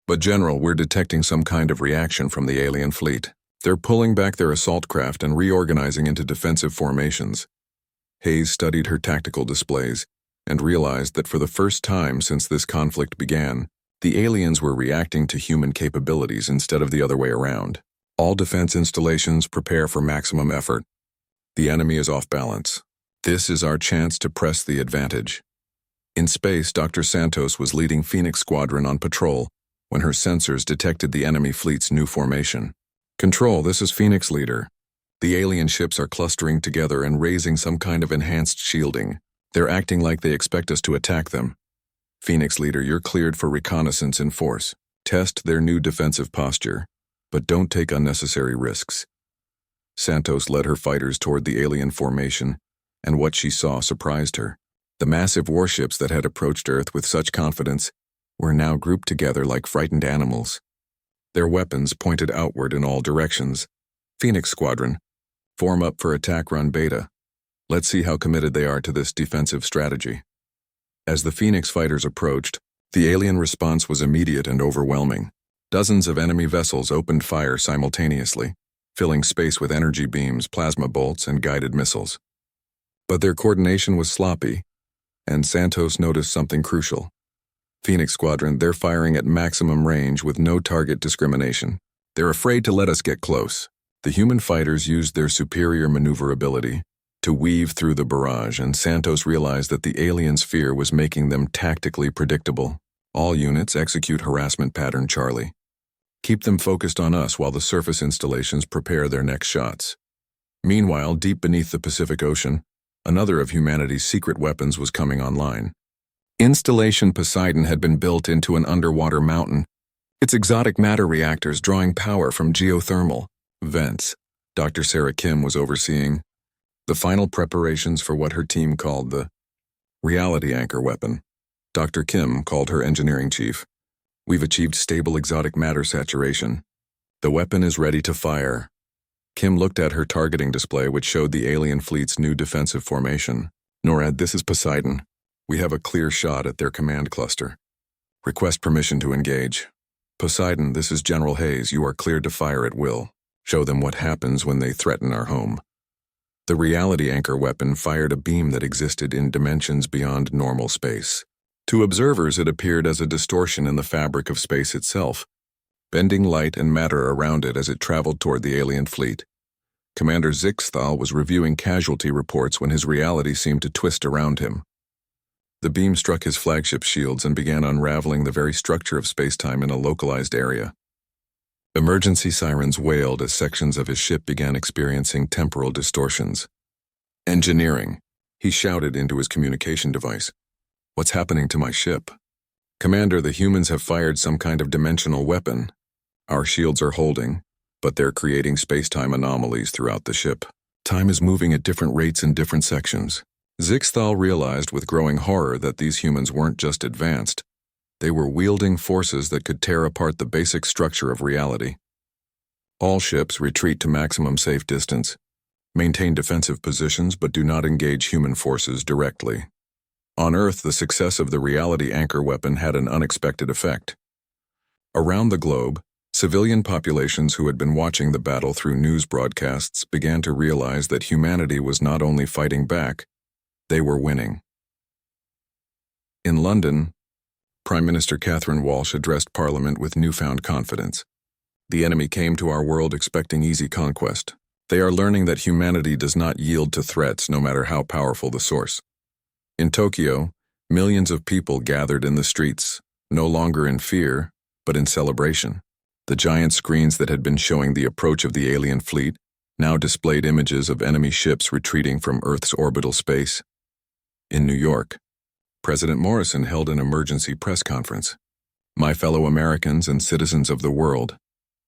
But General, we're detecting some kind of reaction from the alien fleet. They're pulling back their assault craft and reorganizing into defensive formations. Hayes studied her tactical displays and realized that for the first time since this conflict began, The aliens were reacting to human capabilities instead of the other way around. All defense installations prepare for maximum effort. The enemy is off balance. This is our chance to press the advantage. In space, Dr. Santos was leading Phoenix Squadron on patrol when her sensors detected the enemy fleet's new formation. Control, this is Phoenix Leader. The alien ships are clustering together and raising some kind of enhanced shielding. They're acting like they expect us to attack them. Phoenix Leader, you're cleared for reconnaissance in force. Test their new defensive posture, but don't take unnecessary risks. Santos led her fighters toward the alien formation, and what she saw surprised her. The massive warships that had approached Earth with such confidence were now grouped together like frightened animals. Their weapons pointed outward in all directions. Phoenix Squadron, form up for attack run beta. Let's see how committed they are to this defensive strategy. As the Phoenix fighters approached, the alien response was immediate and overwhelming. Dozens of enemy vessels opened fire simultaneously, filling space with energy beams, plasma bolts, and guided missiles. But their coordination was sloppy, and Santos noticed something crucial. Phoenix Squadron, they're firing at maximum range with no target discrimination. They're afraid to let us get close. The human fighters used their superior maneuverability to weave through the barrage, and Santos realized that the aliens' fear was making them tactically predictable. All units execute harassment pattern Charlie. Keep them focused on us while the surface installations prepare their next shots. Meanwhile, deep beneath the Pacific Ocean, another of humanity's secret weapons was coming online. Installation Poseidon had been built into an underwater mountain, its exotic matter reactors drawing power from geothermal vents. Dr. Sarah Kim was overseeing the final preparations for what her team called the reality anchor weapon. Dr. Kim called her engineering chief. We've achieved stable exotic matter saturation. The weapon is ready to fire. Kim looked at her targeting display, which showed the alien fleet's new defensive formation. NORAD, this is Poseidon. We have a clear shot at their command cluster. Request permission to engage. Poseidon, this is General Hayes. You are cleared to fire at will. Show them what happens when they threaten our home. The reality anchor weapon fired a beam that existed in dimensions beyond normal space. To observers, it appeared as a distortion in the fabric of space itself, bending light and matter around it as it traveled toward the alien fleet. Commander Zixthal was reviewing casualty reports when his reality seemed to twist around him. The beam struck his flagship shields and began unraveling the very structure of spacetime in a localized area. Emergency sirens wailed as sections of his ship began experiencing temporal distortions. Engineering, he shouted into his communication device. What's happening to my ship? Commander, the humans have fired some kind of dimensional weapon. Our shields are holding, but they're creating spacetime anomalies throughout the ship. Time is moving at different rates in different sections. Zixthal realized with growing horror that these humans weren't just advanced. They were wielding forces that could tear apart the basic structure of reality. All ships retreat to maximum safe distance. Maintain defensive positions but do not engage human forces directly. On Earth, the success of the reality anchor weapon had an unexpected effect. Around the globe, civilian populations who had been watching the battle through news broadcasts began to realize that humanity was not only fighting back, they were winning. In London, Prime Minister Catherine Walsh addressed Parliament with newfound confidence. The enemy came to our world expecting easy conquest. They are learning that humanity does not yield to threats no matter how powerful the source. In Tokyo, millions of people gathered in the streets, no longer in fear, but in celebration. The giant screens that had been showing the approach of the alien fleet now displayed images of enemy ships retreating from Earth's orbital space. In New York, President Morrison held an emergency press conference. My fellow Americans and citizens of the world,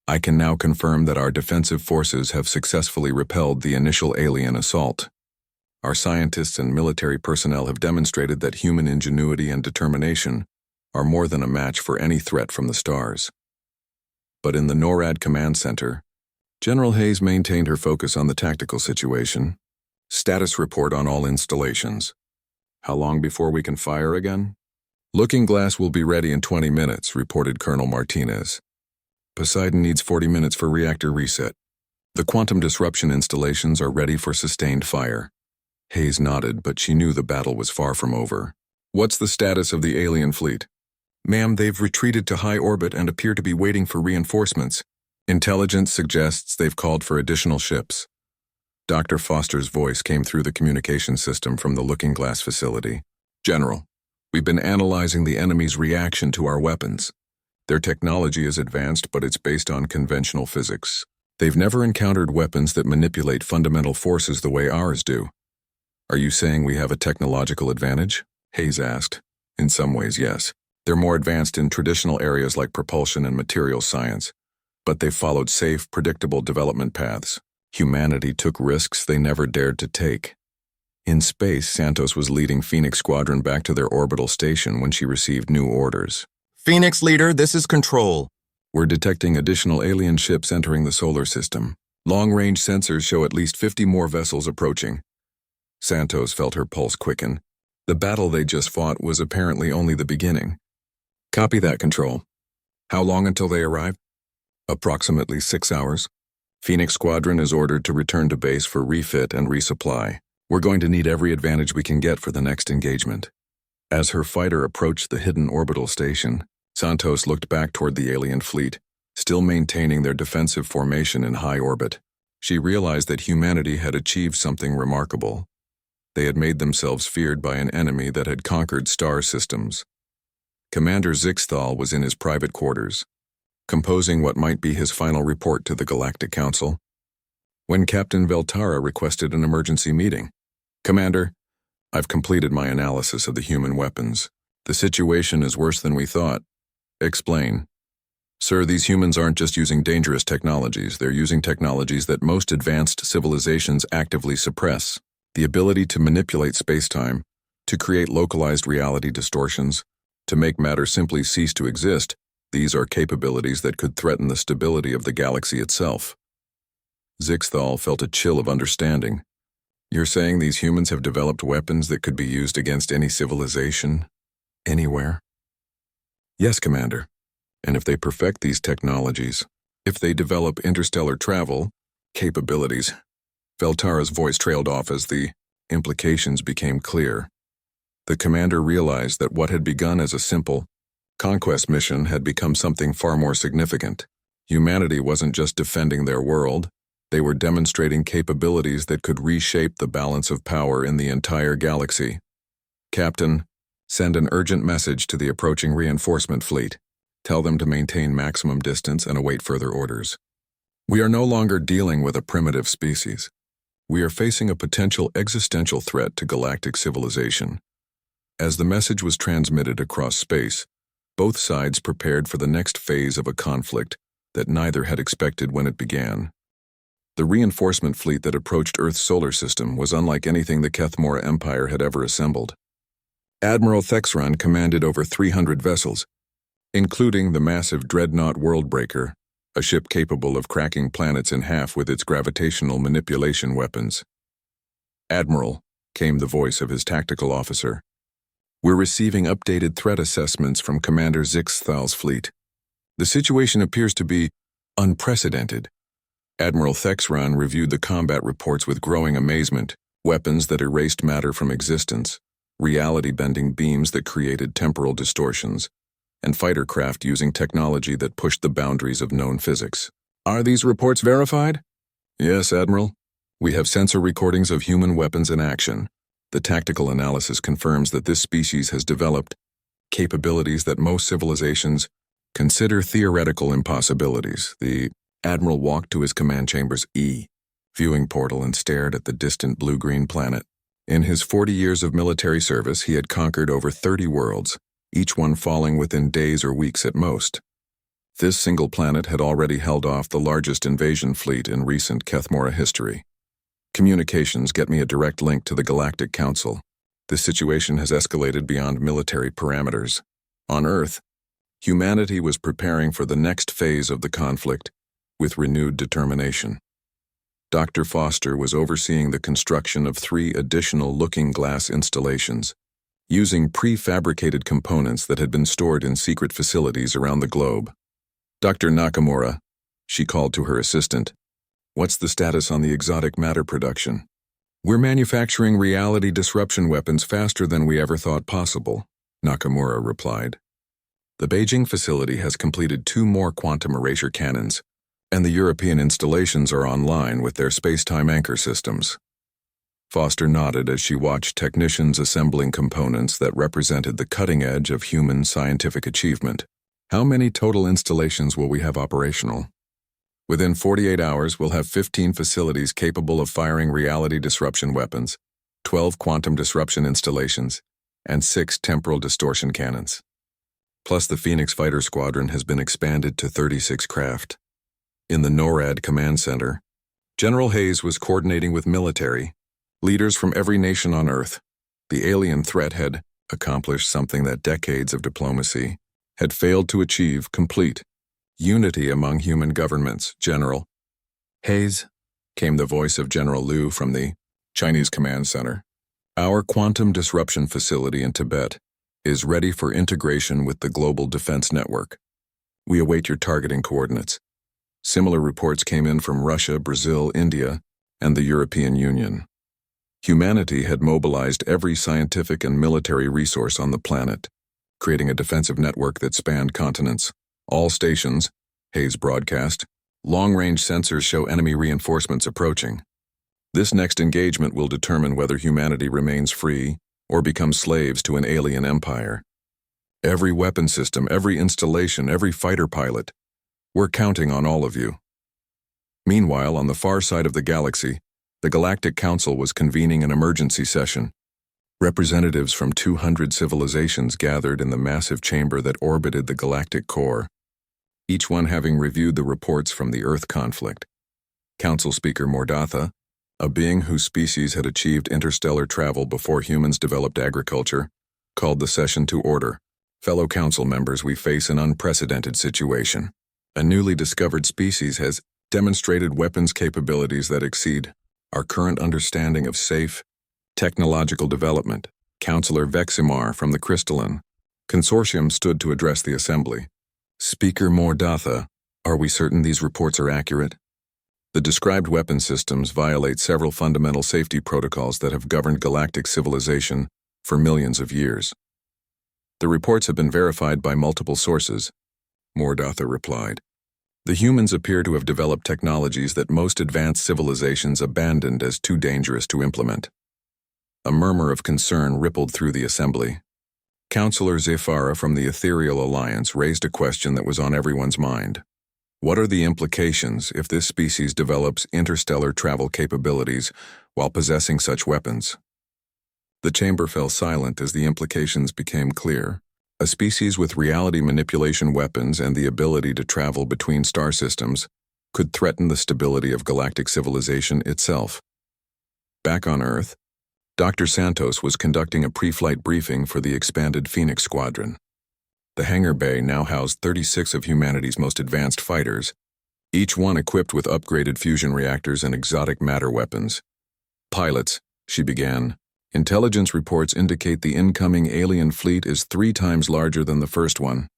I can now confirm that our defensive forces have successfully repelled the initial alien assault. Our scientists and military personnel have demonstrated that human ingenuity and determination are more than a match for any threat from the stars. But in the NORAD command center, General Hayes maintained her focus on the tactical situation. Status report on all installations. How long before we can fire again? Looking Glass will be ready in 20 minutes, reported Colonel Martinez. Poseidon needs 40 minutes for reactor reset. The quantum disruption installations are ready for sustained fire. Hayes nodded, but she knew the battle was far from over. What's the status of the alien fleet? Ma'am, they've retreated to high orbit and appear to be waiting for reinforcements. Intelligence suggests they've called for additional ships. Dr. Foster's voice came through the communication system from the Looking Glass facility. General, we've been analyzing the enemy's reaction to our weapons. Their technology is advanced, but it's based on conventional physics. They've never encountered weapons that manipulate fundamental forces the way ours do. Are you saying we have a technological advantage? Hayes asked. In some ways, yes. They're more advanced in traditional areas like propulsion and materials science, but they've followed safe, predictable development paths. Humanity took risks they never dared to take. In space, Santos was leading Phoenix Squadron back to their orbital station when she received new orders.
Phoenix Leader, this is Control.
We're detecting additional alien ships entering the solar system. Long-range sensors show at least 50 more vessels approaching. Santos felt her pulse quicken. The battle they just fought was apparently only the beginning. Copy that, Control. How long until they arrive? Approximately 6 hours. Phoenix Squadron is ordered to return to base for refit and resupply. We're going to need every advantage we can get for the next engagement. As her fighter approached the hidden orbital station, Santos looked back toward the alien fleet, still maintaining their defensive formation in high orbit. She realized that humanity had achieved something remarkable. They had made themselves feared by an enemy that had conquered star systems. Commander Zixthal was in his private quarters, composing what might be his final report to the Galactic Council, when Captain Veltara requested an emergency meeting. Commander, I've completed my analysis of the human weapons. The situation is worse than we thought. Explain. Sir, these humans aren't just using dangerous technologies. They're using technologies that most advanced civilizations actively suppress. The ability to manipulate space-time, to create localized reality distortions, to make matter simply cease to exist. These are capabilities that could threaten the stability of the galaxy itself. Zixthal felt a chill of understanding. You're saying these humans have developed weapons that could be used against any civilization, anywhere? Yes, Commander. And if they perfect these technologies, if they develop interstellar travel capabilities. Veltara's voice trailed off as the implications became clear. The commander realized that what had begun as a simple conquest mission had become something far more significant. Humanity wasn't just defending their world, they were demonstrating capabilities that could reshape the balance of power in the entire galaxy. Captain, send an urgent message to the approaching reinforcement fleet. Tell them to maintain maximum distance and await further orders. We are no longer dealing with a primitive species. We are facing a potential existential threat to galactic civilization. As the message was transmitted across space, both sides prepared for the next phase of a conflict that neither had expected when it began. The reinforcement fleet that approached Earth's solar system was unlike anything the Kethmora Empire had ever assembled. Admiral Thexran commanded over 300 vessels, including the massive dreadnought Worldbreaker, a ship capable of cracking planets in half with its gravitational manipulation weapons. Admiral, came the voice of his tactical officer. We're receiving updated threat assessments from Commander Zixthal's fleet. The situation appears to be unprecedented. Admiral Thexran reviewed the combat reports with growing amazement. Weapons that erased matter from existence, reality-bending beams that created temporal distortions, and fighter craft using technology that pushed the boundaries of known physics. Are these reports verified? Yes, Admiral. We have sensor recordings of human weapons in action. The tactical analysis confirms that this species has developed capabilities that most civilizations consider theoretical impossibilities. The Admiral walked to his command chamber's viewing portal and stared at the distant blue-green planet. In his 40 years of military service, he had conquered over 30 worlds, each one falling within days or weeks at most. This single planet had already held off the largest invasion fleet in recent Kethmora history. Communications get me a direct link to the Galactic Council. This situation has escalated beyond military parameters. On Earth, humanity was preparing for the next phase of the conflict with renewed determination. Dr. Foster was overseeing the construction of 3 additional looking glass installations, using prefabricated components that had been stored in secret facilities around the globe. Dr. Nakamura, she called to her assistant, what's the status on the exotic matter production? We're manufacturing reality disruption weapons faster than we ever thought possible, Nakamura replied. The Beijing facility has completed 2 more quantum erasure cannons, and the European installations are online with their space-time anchor systems. Foster nodded as she watched technicians assembling components that represented the cutting edge of human scientific achievement. How many total installations will we have operational? Within 48 hours, we'll have 15 facilities capable of firing reality disruption weapons, 12 quantum disruption installations, and 6 temporal distortion cannons. Plus, the Phoenix Fighter Squadron has been expanded to 36 craft. In the NORAD Command Center, General Hayes was coordinating with military leaders from every nation on Earth. The alien threat had accomplished something that decades of diplomacy had failed to achieve: complete unity among human governments. General Hayes, came the voice of General Liu from the Chinese Command Center. Our quantum disruption facility in Tibet is ready for integration with the global defense network. We await your targeting coordinates. Similar reports came in from Russia, Brazil, India, and the European Union. Humanity had mobilized every scientific and military resource on the planet, creating a defensive network that spanned continents. All stations, Hayes broadcast, long-range sensors show enemy reinforcements approaching. This next engagement will determine whether humanity remains free or becomes slaves to an alien empire. Every weapon system, every installation, every fighter pilot, we're counting on all of you. Meanwhile, on the far side of the galaxy, the Galactic Council was convening an emergency session. Representatives from 200 civilizations gathered in the massive chamber that orbited the galactic core, each one having reviewed the reports from the Earth conflict. Council Speaker Mordatha, a being whose species had achieved interstellar travel before humans developed agriculture, called the session to order. Fellow council members, we face an unprecedented situation. A newly discovered species has demonstrated weapons capabilities that exceed our current understanding of safe technological development. Councillor Veximar from the Crystalline Consortium stood to address the assembly. Speaker Mordatha, are we certain these reports are accurate? The described weapon systems violate several fundamental safety protocols that have governed galactic civilization for millions of years. The reports have been verified by multiple sources, Mordatha replied. The humans appear to have developed technologies that most advanced civilizations abandoned as too dangerous to implement. A murmur of concern rippled through the assembly. Councillor Zafara from the Ethereal Alliance raised a question that was on everyone's mind. What are the implications if this species develops interstellar travel capabilities while possessing such weapons? The chamber fell silent as the implications became clear. A species with reality manipulation weapons and the ability to travel between star systems could threaten the stability of galactic civilization itself. Back on Earth, Dr. Santos was conducting a pre-flight briefing for the expanded Phoenix Squadron. The hangar bay now housed 36 of humanity's most advanced fighters, each one equipped with upgraded fusion reactors and exotic matter weapons. Pilots, she began. Intelligence reports indicate the incoming alien fleet is 3 times larger than the first one.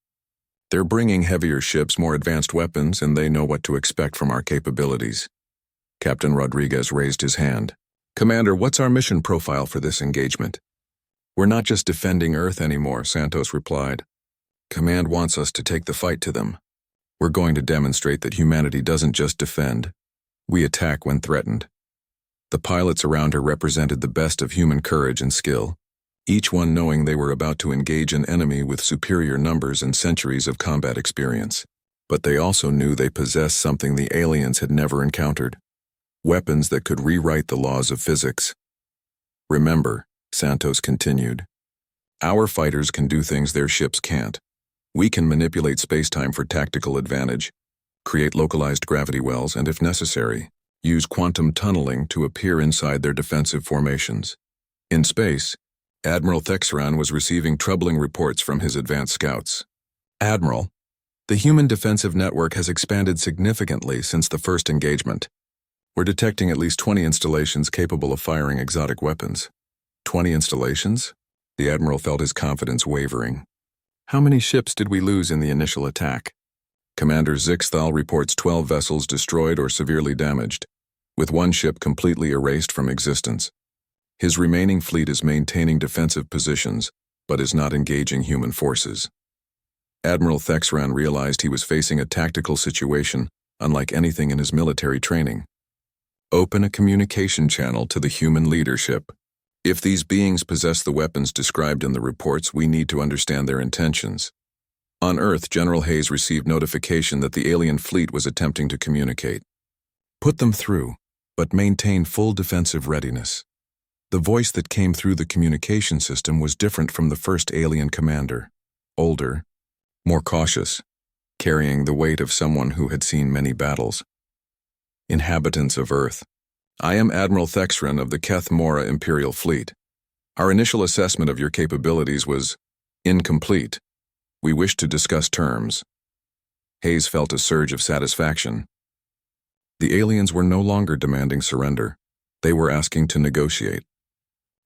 They're bringing heavier ships, more advanced weapons, and they know what to expect from our capabilities. Captain Rodriguez raised his hand. Commander, what's our mission profile for this engagement? We're not just defending Earth anymore, Santos replied. Command wants us to take the fight to them. We're going to demonstrate that humanity doesn't just defend. We attack when threatened. The pilots around her represented the best of human courage and skill, each one knowing they were about to engage an enemy with superior numbers and centuries of combat experience. But they also knew they possessed something the aliens had never encountered: weapons that could rewrite the laws of physics. Remember, Santos continued, our fighters can do things their ships can't. We can manipulate space-time for tactical advantage, create localized gravity wells, and if necessary, use quantum tunneling to appear inside their defensive formations. In space, Admiral Thexran was receiving troubling reports from his advanced scouts. Admiral, the human defensive network has expanded significantly since the first engagement. We're detecting at least 20 installations capable of firing exotic weapons. 20 installations? The Admiral felt his confidence wavering. How many ships did we lose in the initial attack? Commander Zixthal reports 12 vessels destroyed or severely damaged, with 1 ship completely erased from existence. His remaining fleet is maintaining defensive positions, but is not engaging human forces. Admiral Thexran realized he was facing a tactical situation unlike anything in his military training. Open a communication channel to the human leadership. If these beings possess the weapons described in the reports, we need to understand their intentions. On Earth, General Hayes received notification that the alien fleet was attempting to communicate. Put them through, but maintain full defensive readiness. The voice that came through the communication system was different from the first alien commander. Older, more cautious, carrying the weight of someone who had seen many battles. Inhabitants of Earth, I am Admiral Thexran of the Keth Mora Imperial Fleet. Our initial assessment of your capabilities was incomplete. We wish to discuss terms. Hayes felt a surge of satisfaction. The aliens were no longer demanding surrender. They were asking to negotiate.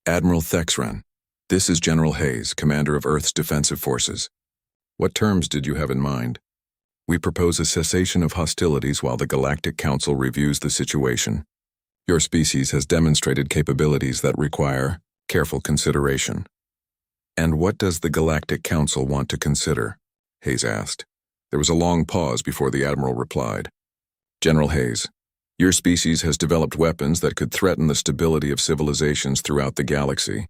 Admiral Thexran, this is General Hayes, Commander of Earth's Defensive Forces. What terms did you have in mind? We propose a cessation of hostilities while the Galactic Council reviews the situation. Your species has demonstrated capabilities that require careful consideration. And what does the Galactic Council want to consider? Hayes asked. There was a long pause before the Admiral replied. General Hayes, your species has developed weapons that could threaten the stability of civilizations throughout the galaxy.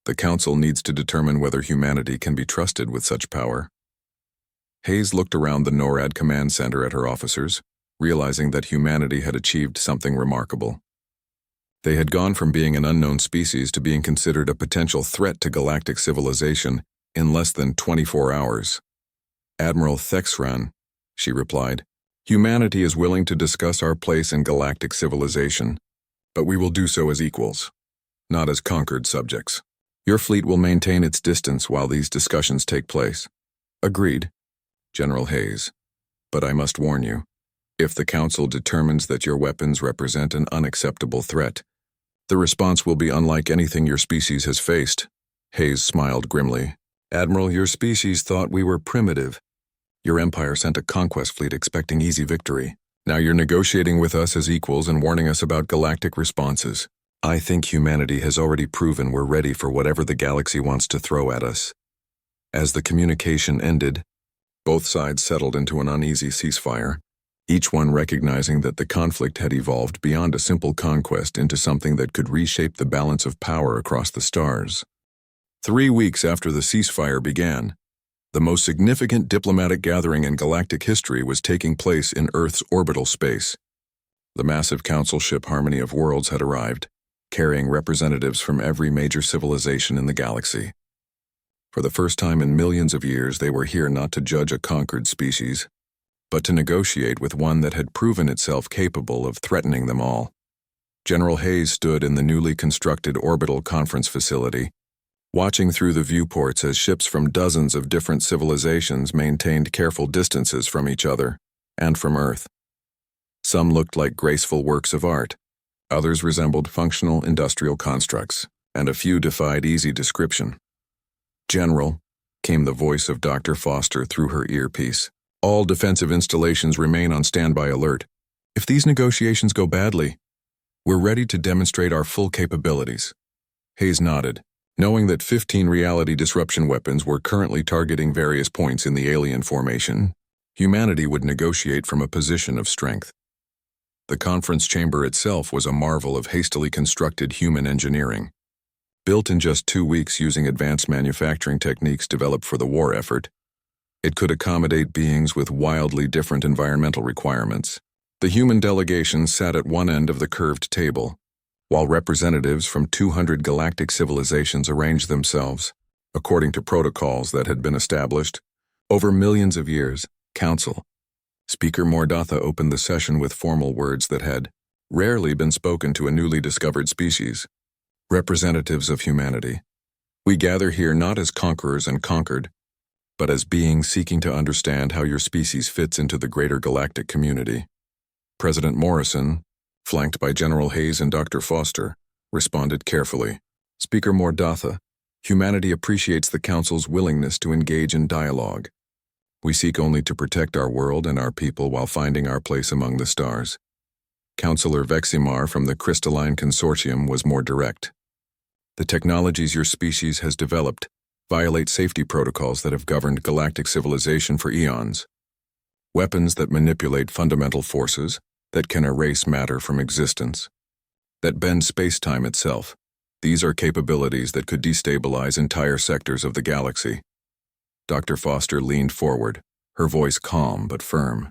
The Council needs to determine whether humanity can be trusted with such power. Hayes looked around the NORAD command center at her officers, realizing that humanity had achieved something remarkable. They had gone from being an unknown species to being considered a potential threat to galactic civilization in less than 24 hours. Admiral Thexran, she replied, humanity is willing to discuss our place in galactic civilization, but we will do so as equals, not as conquered subjects. Your fleet will maintain its distance while these discussions take place. Agreed, General Hayes. But I must warn you, if the Council determines that your weapons represent an unacceptable threat, the response will be unlike anything your species has faced. Hayes smiled grimly. Admiral, your species thought we were primitive. Your empire sent a conquest fleet expecting easy victory. Now you're negotiating with us as equals and warning us about galactic responses. I think humanity has already proven we're ready for whatever the galaxy wants to throw at us. As the communication ended, both sides settled into an uneasy ceasefire, each one recognizing that the conflict had evolved beyond a simple conquest into something that could reshape the balance of power across the stars. 3 weeks after the ceasefire began, the most significant diplomatic gathering in galactic history was taking place in Earth's orbital space. The massive council ship Harmony of Worlds had arrived, carrying representatives from every major civilization in the galaxy. For the first time in millions of years, they were here not to judge a conquered species, but to negotiate with one that had proven itself capable of threatening them all. General Hayes stood in the newly constructed orbital conference facility, watching through the viewports as ships from dozens of different civilizations maintained careful distances from each other and from Earth. Some looked like graceful works of art, others resembled functional industrial constructs, and a few defied easy description. General, came the voice of Dr. Foster through her earpiece. All defensive installations remain on standby alert. If these negotiations go badly, we're ready to demonstrate our full capabilities. Hayes nodded, knowing that 15 reality disruption weapons were currently targeting various points in the alien formation. Humanity would negotiate from a position of strength. The conference chamber itself was a marvel of hastily constructed human engineering. Built in just 2 weeks using advanced manufacturing techniques developed for the war effort, it could accommodate beings with wildly different environmental requirements. The human delegation sat at one end of the curved table, while representatives from 200 galactic civilizations arranged themselves, according to protocols that had been established over millions of years. Council. Speaker Mordatha opened the session with formal words that had rarely been spoken to a newly discovered species. Representatives of humanity, we gather here not as conquerors and conquered, but as beings seeking to understand how your species fits into the greater galactic community. President Morrison, flanked by General Hayes and Dr. Foster, responded carefully. Speaker Mordatha, humanity appreciates the Council's willingness to engage in dialogue. We seek only to protect our world and our people while finding our place among the stars. Councillor Veximar from the Crystalline Consortium was more direct. The technologies your species has developed violate safety protocols that have governed galactic civilization for eons. Weapons that manipulate fundamental forces, that can erase matter from existence, that bend space-time itself. These are capabilities that could destabilize entire sectors of the galaxy. Dr. Foster leaned forward, her voice calm but firm.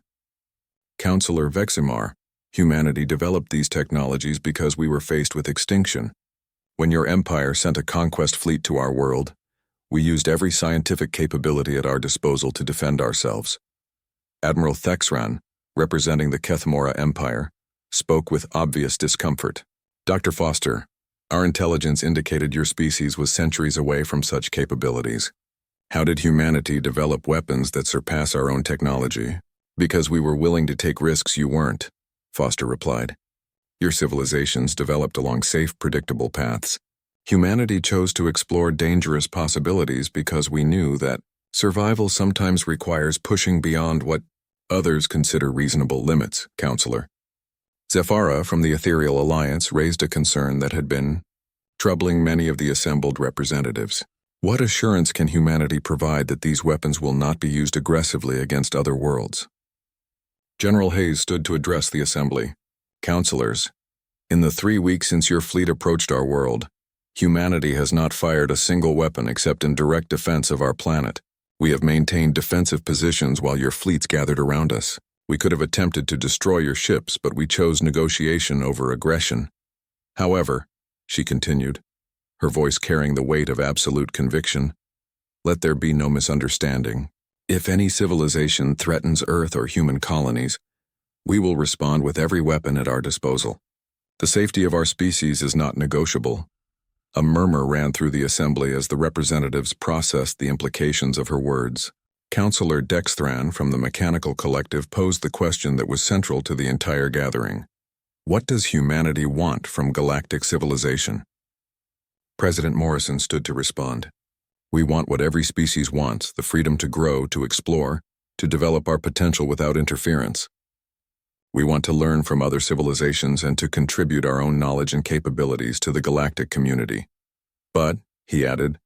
Counselor Veximar, humanity developed these technologies because we were faced with extinction. When your empire sent a conquest fleet to our world, we used every scientific capability at our disposal to defend ourselves. Admiral Thexran, representing the Kethmora Empire, spoke with obvious discomfort. Dr. Foster, our intelligence indicated your species was centuries away from such capabilities. How did humanity develop weapons that surpass our own technology? Because we were willing to take risks you weren't, Foster replied. Your civilizations developed along safe, predictable paths. Humanity chose to explore dangerous possibilities because we knew that survival sometimes requires pushing beyond what others consider reasonable limits, Counselor. Zephyra from the Ethereal Alliance raised a concern that had been troubling many of the assembled representatives. What assurance can humanity provide that these weapons will not be used aggressively against other worlds? General Hayes stood to address the assembly. Counselors, in the 3 weeks since your fleet approached our world, humanity has not fired a single weapon except in direct defense of our planet. We have maintained defensive positions while your fleets gathered around us. We could have attempted to destroy your ships, but we chose negotiation over aggression. However, she continued, her voice carrying the weight of absolute conviction, let there be no misunderstanding. If any civilization threatens Earth or human colonies, we will respond with every weapon at our disposal. The safety of our species is not negotiable. A murmur ran through the assembly as the representatives processed the implications of her words. Counselor Dexthran from the Mechanical Collective posed the question that was central to the entire gathering. What does humanity want from galactic civilization? President Morrison stood to respond. We want what every species wants, the freedom to grow, to explore, to develop our potential without interference. We want to learn from other civilizations and to contribute our own knowledge and capabilities to the galactic community. But, he added,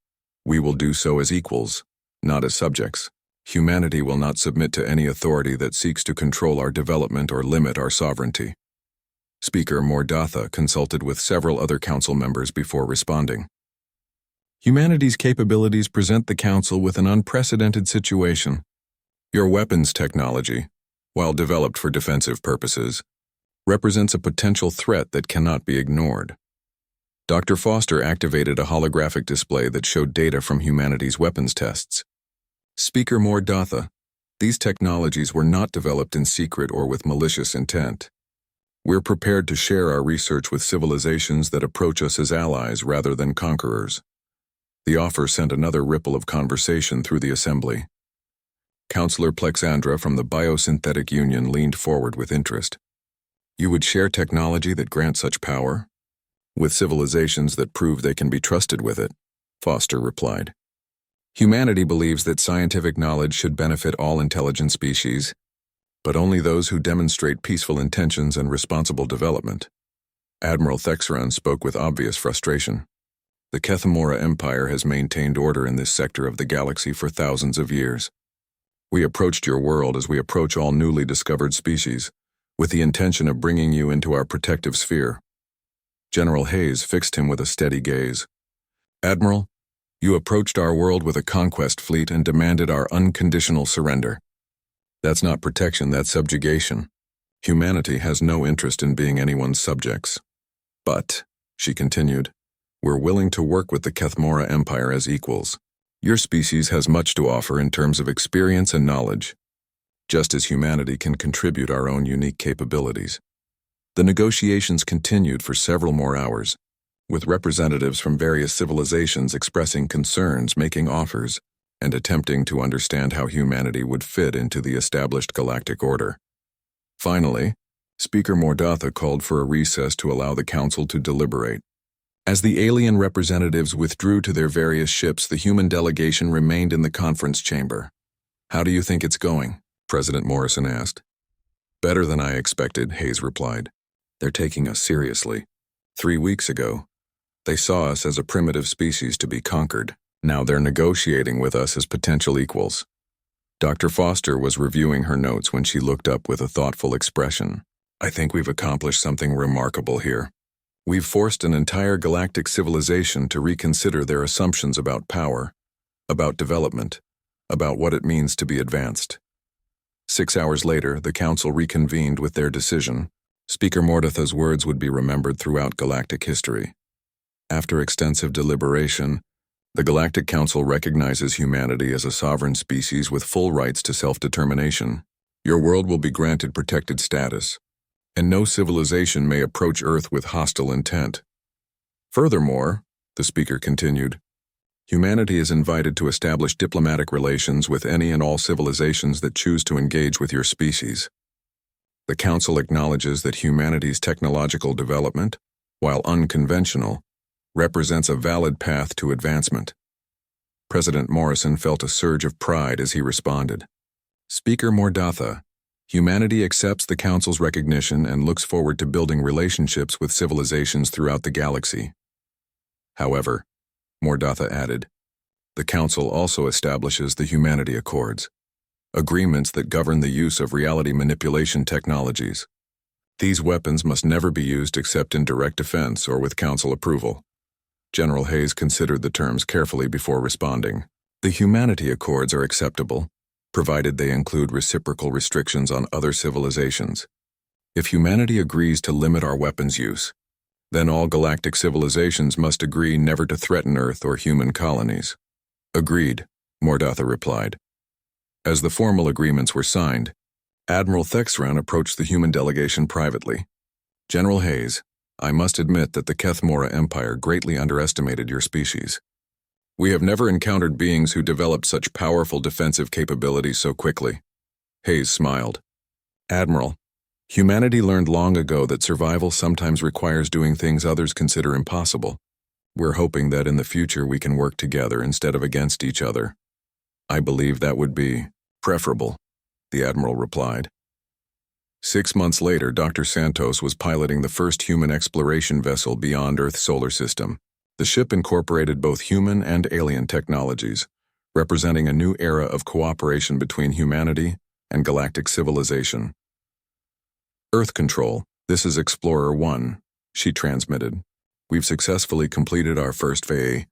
we will do so as equals, not as subjects. Humanity will not submit to any authority that seeks to control our development or limit our sovereignty. Speaker Mordatha consulted with several other council members before responding. Humanity's capabilities present the council with an unprecedented situation. Your weapons technology, while developed for defensive purposes, represents a potential threat that cannot be ignored. Dr. Foster activated a holographic display that showed data from humanity's weapons tests. Speaker Mordatha, these technologies were not developed in secret or with malicious intent. We're prepared to share our research with civilizations that approach us as allies rather than conquerors. The offer sent another ripple of conversation through the assembly. Counselor Plexandra from the Biosynthetic Union leaned forward with interest. You would share technology that grants such power? With civilizations that prove they can be trusted with it, Foster replied. Humanity believes that scientific knowledge should benefit all intelligent species, but only those who demonstrate peaceful intentions and responsible development. Admiral Thexran spoke with obvious frustration. The Kethmora Empire has maintained order in this sector of the galaxy for thousands of years. We approached your world as we approach all newly discovered species, with the intention of bringing you into our protective sphere. General Hayes fixed him with a steady gaze. Admiral, you approached our world with a conquest fleet and demanded our unconditional surrender. That's not protection, that's subjugation. Humanity has no interest in being anyone's subjects. But, she continued, we're willing to work with the Kethmora Empire as equals. Your species has much to offer in terms of experience and knowledge, just as humanity can contribute our own unique capabilities. The negotiations continued for several more hours, with representatives from various civilizations expressing concerns, making offers, and attempting to understand how humanity would fit into the established galactic order. Finally, Speaker Mordatha called for a recess to allow the council to deliberate. As the alien representatives withdrew to their various ships, the human delegation remained in the conference chamber. How do you think it's going? President Morrison asked. Better than I expected, Hayes replied. They're taking us seriously. 3 weeks ago, they saw us as a primitive species to be conquered. Now they're negotiating with us as potential equals. Dr. Foster was reviewing her notes when she looked up with a thoughtful expression. I think we've accomplished something remarkable here. We've forced an entire galactic civilization to reconsider their assumptions about power, about development, about what it means to be advanced. 6 hours later, the council reconvened with their decision. Speaker Mordatha's words would be remembered throughout galactic history. After extensive deliberation, the Galactic Council recognizes humanity as a sovereign species with full rights to self-determination. Your world will be granted protected status, and no civilization may approach Earth with hostile intent. Furthermore, the speaker continued, humanity is invited to establish diplomatic relations with any and all civilizations that choose to engage with your species. The Council acknowledges that humanity's technological development, while unconventional, represents a valid path to advancement. President Morrison felt a surge of pride as he responded. Speaker Mordatha, humanity accepts the Council's recognition and looks forward to building relationships with civilizations throughout the galaxy. However, Mordatha added, the Council also establishes the Humanity Accords, agreements that govern the use of reality manipulation technologies. These weapons must never be used except in direct defense or with Council approval. General Hayes considered the terms carefully before responding. The Humanity Accords are acceptable, provided they include reciprocal restrictions on other civilizations. If humanity agrees to limit our weapons use, then all galactic civilizations must agree never to threaten Earth or human colonies. Agreed, Mordatha replied. As the formal agreements were signed, Admiral Thexran approached the human delegation privately. General Hayes, I must admit that the Kethmora Empire greatly underestimated your species. We have never encountered beings who developed such powerful defensive capabilities so quickly. Hayes smiled. Admiral, humanity learned long ago that survival sometimes requires doing things others consider impossible. We're hoping that in the future we can work together instead of against each other. I believe that would be preferable, the Admiral replied. 6 months later, Dr. Santos was piloting the first human exploration vessel beyond Earth's solar system. The ship incorporated both human and alien technologies, representing a new era of cooperation between humanity and galactic civilization. Earth Control, this is Explorer 1, she transmitted. We've successfully completed our first phase.